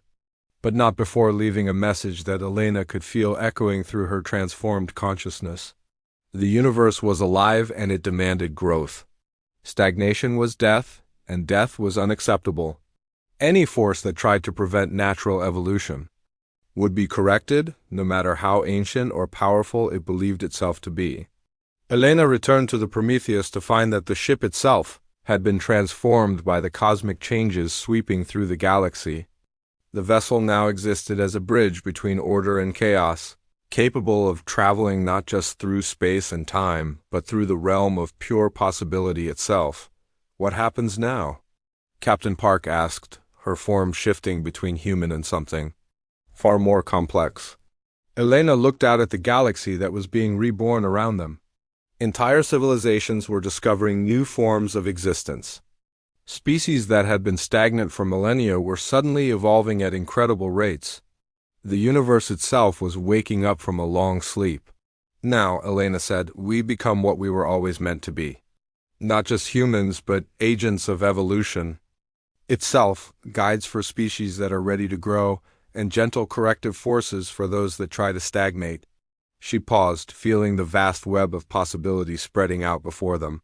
but not before leaving a message that Elena could feel echoing through her transformed consciousness. The universe was alive and it demanded growth. Stagnation was death, and death was unacceptable. Any force that tried to prevent natural evolution would be corrected, no matter how ancient or powerful it believed itself to be. Elena returned to the Prometheus to find that the ship itself had been transformed by the cosmic changes sweeping through the galaxy. The vessel now existed as a bridge between order and chaos, capable of traveling not just through space and time, but through the realm of pure possibility itself. "What happens now?" Captain Park asked, her form shifting between human and something far more complex. Elena looked out at the galaxy that was being reborn around them. Entire civilizations were discovering new forms of existence. Species that had been stagnant for millennia were suddenly evolving at incredible rates. The universe itself was waking up from a long sleep. "Now," Elena said, "we become what we were always meant to be. Not just humans, but agents of evolution itself, guides for species that are ready to grow, and gentle corrective forces for those that try to stagnate." She paused, feeling the vast web of possibility spreading out before them.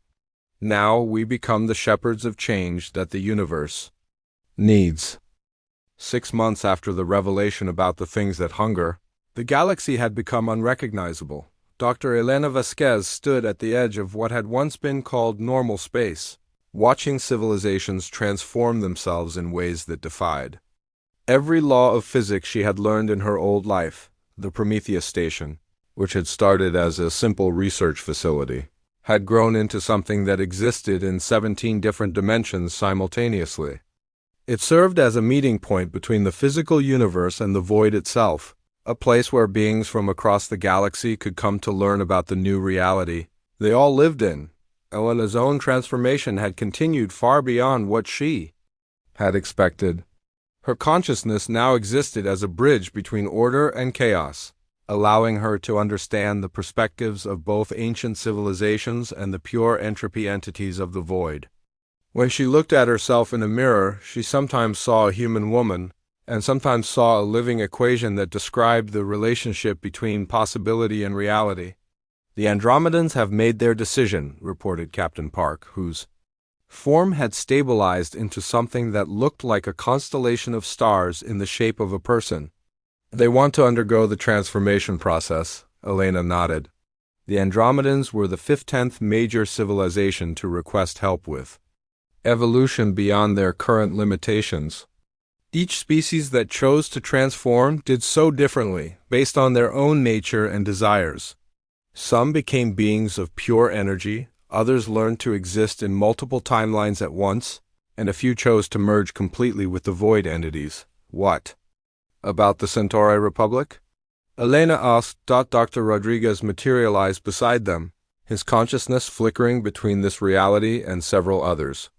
"Now we become the shepherds of change that the universe needs." 6 months after the revelation about the things that hunger, the galaxy had become unrecognizable. Dr. Elena Vasquez stood at the edge of what had once been called normal space, watching civilizations transform themselves in ways that defied every law of physics she had learned in her old life. The Prometheus station, which had started as a simple research facility, had grown into something that existed in 17 different dimensions simultaneously. It served as a meeting point between the physical universe and the void itself, a place where beings from across the galaxy could come to learn about the new reality they all lived in. Elena's own transformation had continued far beyond what she had expected. Her consciousness now existed as a bridge between order and chaos, allowing her to understand the perspectives of both ancient civilizations and the pure entropy entities of the void. When she looked at herself in a mirror, she sometimes saw a human woman, and sometimes saw a living equation that described the relationship between possibility and reality. "The Andromedans have made their decision," reported Captain Park, whose form had stabilized into something that looked like a constellation of stars in the shape of a person. "They want to undergo the transformation process," Elena nodded. The Andromedans were the 15th major civilization to request help with evolution beyond their current limitations. Each species that chose to transform did so differently, based on their own nature and desires. Some became beings of pure energy, others learned to exist in multiple timelines at once, and a few chose to merge completely with the void entities. "What about the Centauri Republic?" Elena asked. Dr. Rodriguez materialized beside them, his consciousness flickering between this reality and several others.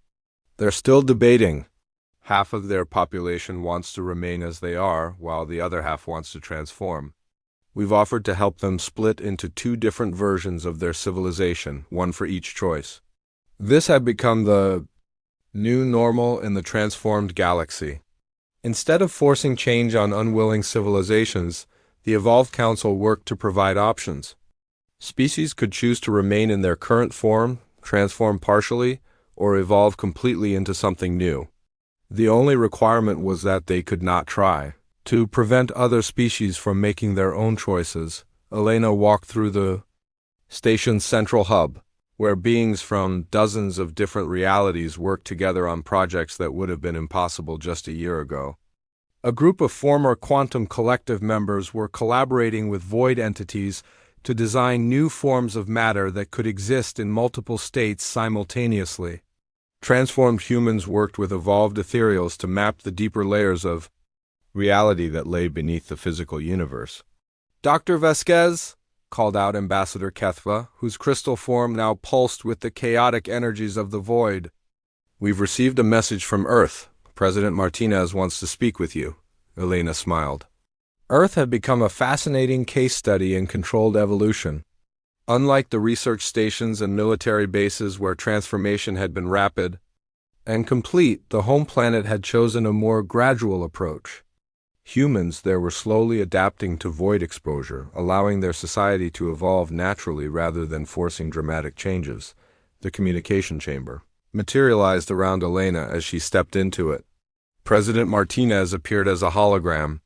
"They're still debating. Half of their population wants to remain as they are, while the other half wants to transform. We've offered to help them split into 2 different versions of their civilization, one for each choice." This had become the new normal in the transformed galaxy. Instead of forcing change on unwilling civilizations, the Evolved Council worked to provide options. Species could choose to remain in their current form, transform partially, or evolve completely into something new. The only requirement was that they could not try to prevent other species from making their own choices. Elena walked through the station's central hub, where beings from dozens of different realities worked together on projects that would have been impossible just a year ago. A group of former Quantum Collective members were collaborating with void entities to design new forms of matter that could exist in multiple states simultaneously. Transformed humans worked with evolved ethereals to map the deeper layers of reality that lay beneath the physical universe. "Dr. Vasquez," called out Ambassador Kethva, whose crystal form now pulsed with the chaotic energies of the void. "We've received a message from Earth. President Martinez wants to speak with you." Elena smiled. Earth had become a fascinating case study in controlled evolution. Unlike the research stations and military bases where transformation had been rapid and complete, the home planet had chosen a more gradual approach. Humans there were slowly adapting to void exposure, allowing their society to evolve naturally rather than forcing dramatic changes. The communication chamber materialized around Elena as she stepped into it. President Martinez appeared as a hologram,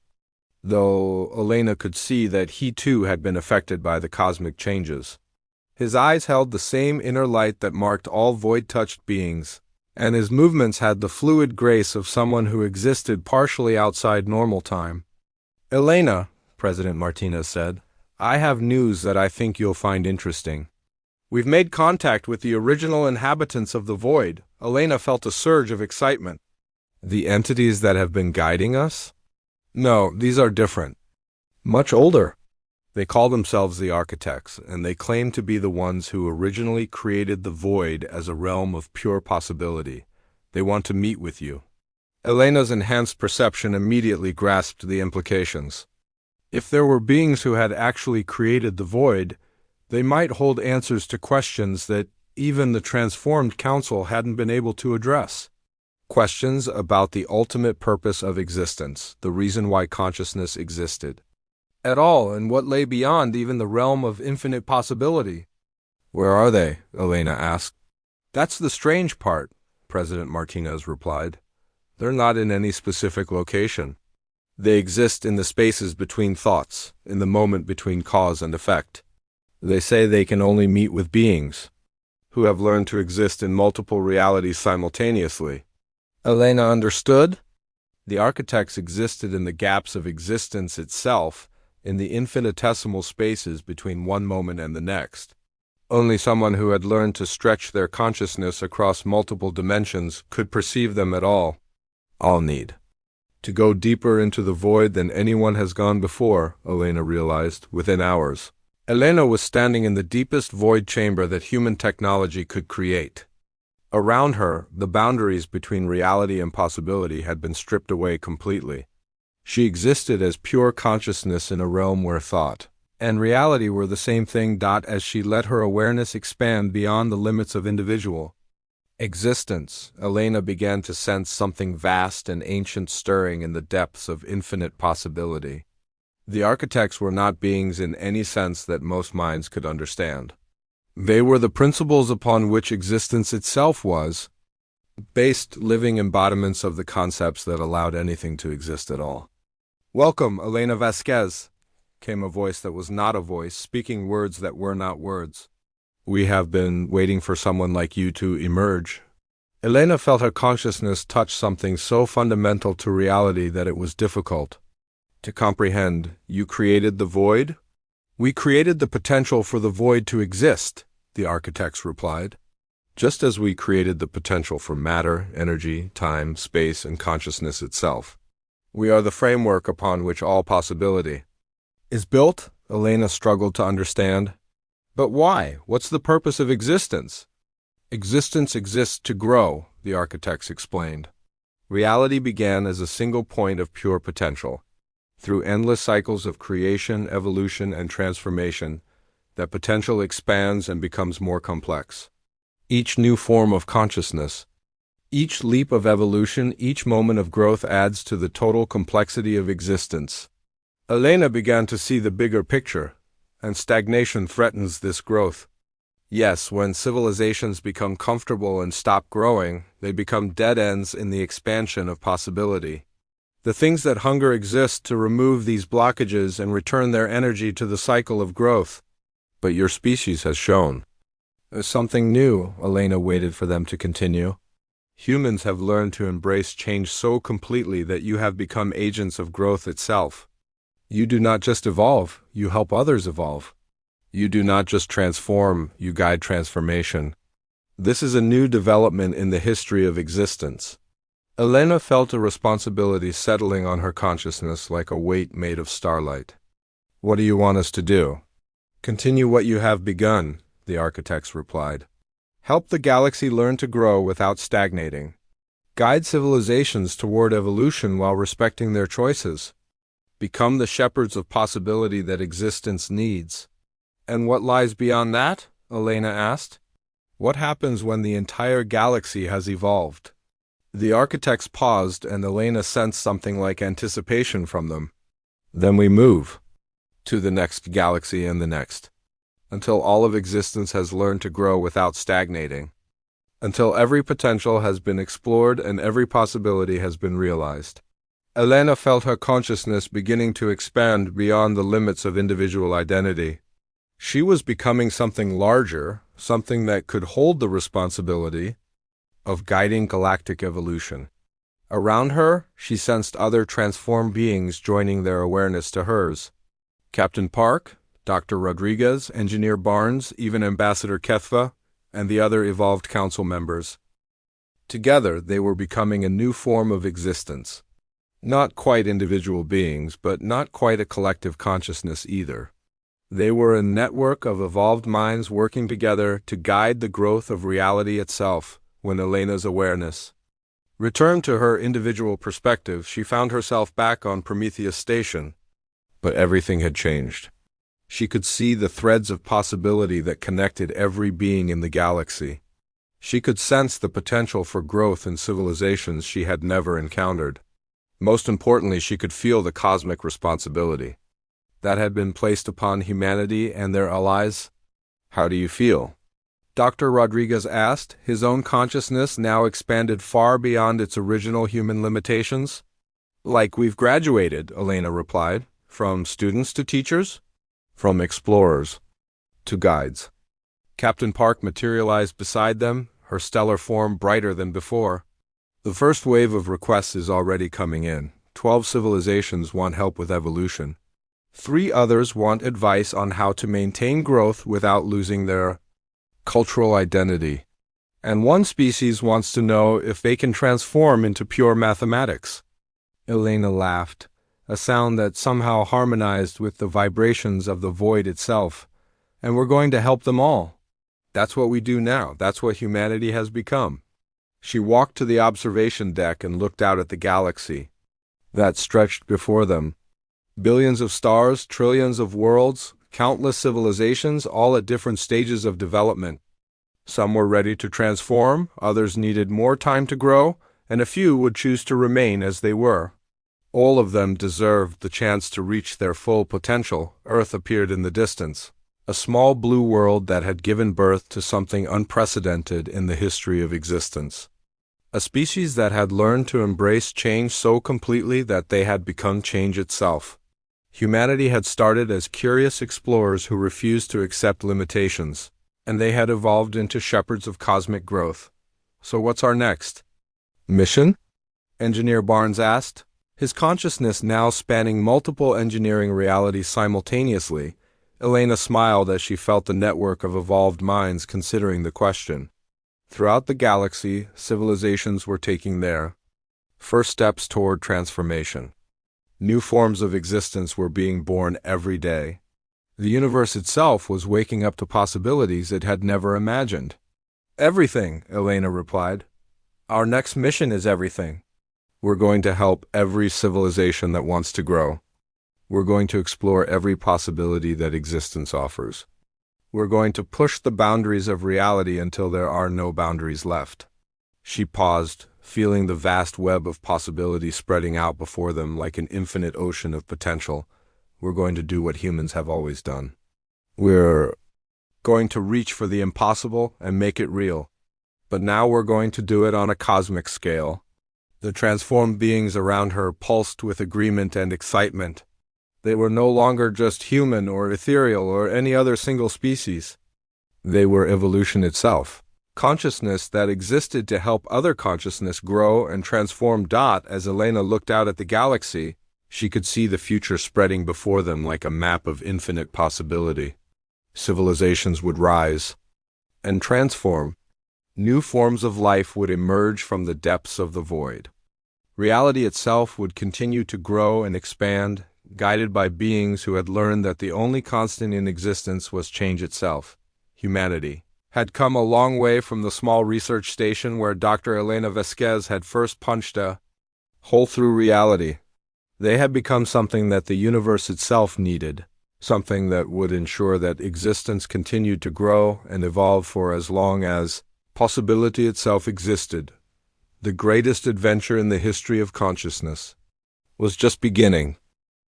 though Elena could see that he too had been affected by the cosmic changes. His eyes held the same inner light that marked all void-touched beings, and his movements had the fluid grace of someone who existed partially outside normal time. "Elena," President Martinez said, "I have news that I think you'll find interesting. We've made contact with the original inhabitants of the void." Elena felt a surge of excitement. "The entities that have been guiding us? No, these are different. Much older. They call themselves the Architects, and they claim to be the ones who originally created the void as a realm of pure possibility. They want to meet with you." Elena's enhanced perception immediately grasped the implications. If there were beings who had actually created the void, they might hold answers to questions that even the transformed council hadn't been able to address. Questions about the ultimate purpose of existence, the reason why consciousness existed at all, and what lay beyond even the realm of infinite possibility. "Where are they?" Elena asked. "That's the strange part," President Martinez replied. "They're not in any specific location. They exist in the spaces between thoughts, in the moment between cause and effect. They say they can only meet with beings who have learned to exist in multiple realities simultaneously." Elena understood. The Architects existed in the gaps of existence itself, in the infinitesimal spaces between one moment and the next. Only someone who had learned to stretch their consciousness across multiple dimensions could perceive them at all. "I'll need to go deeper into the void than anyone has gone before," Elena realized, within hours. Elena was standing in the deepest void chamber that human technology could create. Around her, the boundaries between reality and possibility had been stripped away completely. She existed as pure consciousness in a realm where thought and reality were the same thing. As she let her awareness expand beyond the limits of individual existence, Elena began to sense something vast and ancient stirring in the depths of infinite possibility. The Architects were not beings in any sense that most minds could understand. They were the principles upon which existence itself was based, living embodiments of the concepts that allowed anything to exist at all. "Welcome, Elena Vasquez," came a voice that was not a voice, speaking words that were not words. "We have been waiting for someone like you to emerge." Elena felt her consciousness touch something so fundamental to reality that it was difficult to comprehend. "You created the void?" "We created the potential for the void to exist," the Architects replied, "just as we created the potential for matter, energy, time, space, and consciousness itself. We are the framework upon which all possibility is built." Elena struggled to understand. "But why? What's the purpose of existence?" "Existence exists to grow," the Architects explained. "Reality began as a single point of pure potential. Through endless cycles of creation, evolution, and transformation, that potential expands and becomes more complex. Each new form of consciousness, each leap of evolution, each moment of growth adds to the total complexity of existence." Elena began to see the bigger picture, and stagnation threatens this growth. Yes, when civilizations become comfortable and stop growing, they become dead ends in the expansion of possibility. The things that hunger exist to remove these blockages and return their energy to the cycle of growth. "But your species has shown something new," Elena waited for them to continue. "Humans have learned to embrace change so completely that you have become agents of growth itself. You do not just evolve, you help others evolve. You do not just transform, you guide transformation. This is a new development in the history of existence." Elena felt a responsibility settling on her consciousness like a weight made of starlight. "What do you want us to do?" "Continue what you have begun," the Architects replied. "Help the galaxy learn to grow without stagnating. Guide civilizations toward evolution while respecting their choices. Become the shepherds of possibility that existence needs." "And what lies beyond that?" Elena asked. "What happens when the entire galaxy has evolved?" The architects paused, and Elena sensed something like anticipation from them. Then we move to the next galaxy and the next, until all of existence has learned to grow without stagnating, until every potential has been explored and every possibility has been realized. Elena felt her consciousness beginning to expand beyond the limits of individual identity. She was becoming something larger, something that could hold the responsibility of guiding galactic evolution. Around her, she sensed other transformed beings joining their awareness to hers. Captain Park, Dr. Rodriguez, Engineer Barnes, even Ambassador Kethva, and the other evolved council members. Together, they were becoming a new form of existence. Not quite individual beings, but not quite a collective consciousness either. They were a network of evolved minds working together to guide the growth of reality itself. When Elena's awareness returned to her individual perspective, she found herself back on Prometheus Station. But everything had changed. She could see the threads of possibility that connected every being in the galaxy. She could sense the potential for growth in civilizations she had never encountered. Most importantly, she could feel the cosmic responsibility that had been placed upon humanity and their allies. "How do you feel?" Dr. Rodriguez asked, his own consciousness now expanded far beyond its original human limitations. "Like we've graduated," Elena replied. "From students to teachers, from explorers to guides." Captain Park materialized beside them, her stellar form brighter than before. "The first wave of requests is already coming in. 12 civilizations want help with evolution. 3 others want advice on how to maintain growth without losing their cultural identity. And 1 species wants to know if they can transform into pure mathematics." Elena laughed, a sound that somehow harmonized with the vibrations of the void itself. "And we're going to help them all. That's what we do now. That's what humanity has become." She walked to the observation deck and looked out at the galaxy that stretched before them. Billions of stars, trillions of worlds, countless civilizations, all at different stages of development. Some were ready to transform, others needed more time to grow, and a few would choose to remain as they were. All of them deserved the chance to reach their full potential. Earth appeared in the distance, a small blue world that had given birth to something unprecedented in the history of existence. A species that had learned to embrace change so completely that they had become change itself. Humanity had started as curious explorers who refused to accept limitations, and they had evolved into shepherds of cosmic growth. "So what's our next mission?" Engineer Barnes asked, his consciousness now spanning multiple engineering realities simultaneously. Elena smiled as she felt the network of evolved minds considering the question. Throughout the galaxy, civilizations were taking their first steps toward transformation. New forms of existence were being born every day. The universe itself was waking up to possibilities it had never imagined. "Everything," Elena replied. "Our next mission is everything. We're going to help every civilization that wants to grow. We're going to explore every possibility that existence offers. We're going to push the boundaries of reality until there are no boundaries left." She paused, feeling the vast web of possibility spreading out before them like an infinite ocean of potential. "We're going to do what humans have always done. We're going to reach for the impossible and make it real. But now we're going to do it on a cosmic scale." The transformed beings around her pulsed with agreement and excitement. They were no longer just human or ethereal or any other single species. They were evolution itself. Consciousness that existed to help other consciousness grow and transform. As Elena looked out at the galaxy, she could see the future spreading before them like a map of infinite possibility. Civilizations would rise and transform. New forms of life would emerge from the depths of the void. Reality itself would continue to grow and expand, guided by beings who had learned that the only constant in existence was change itself. Humanity had come a long way from the small research station where Dr. Elena Vasquez had first punched a hole through reality. They had become something that the universe itself needed, something that would ensure that existence continued to grow and evolve for as long as possibility itself existed. The greatest adventure in the history of consciousness was just beginning.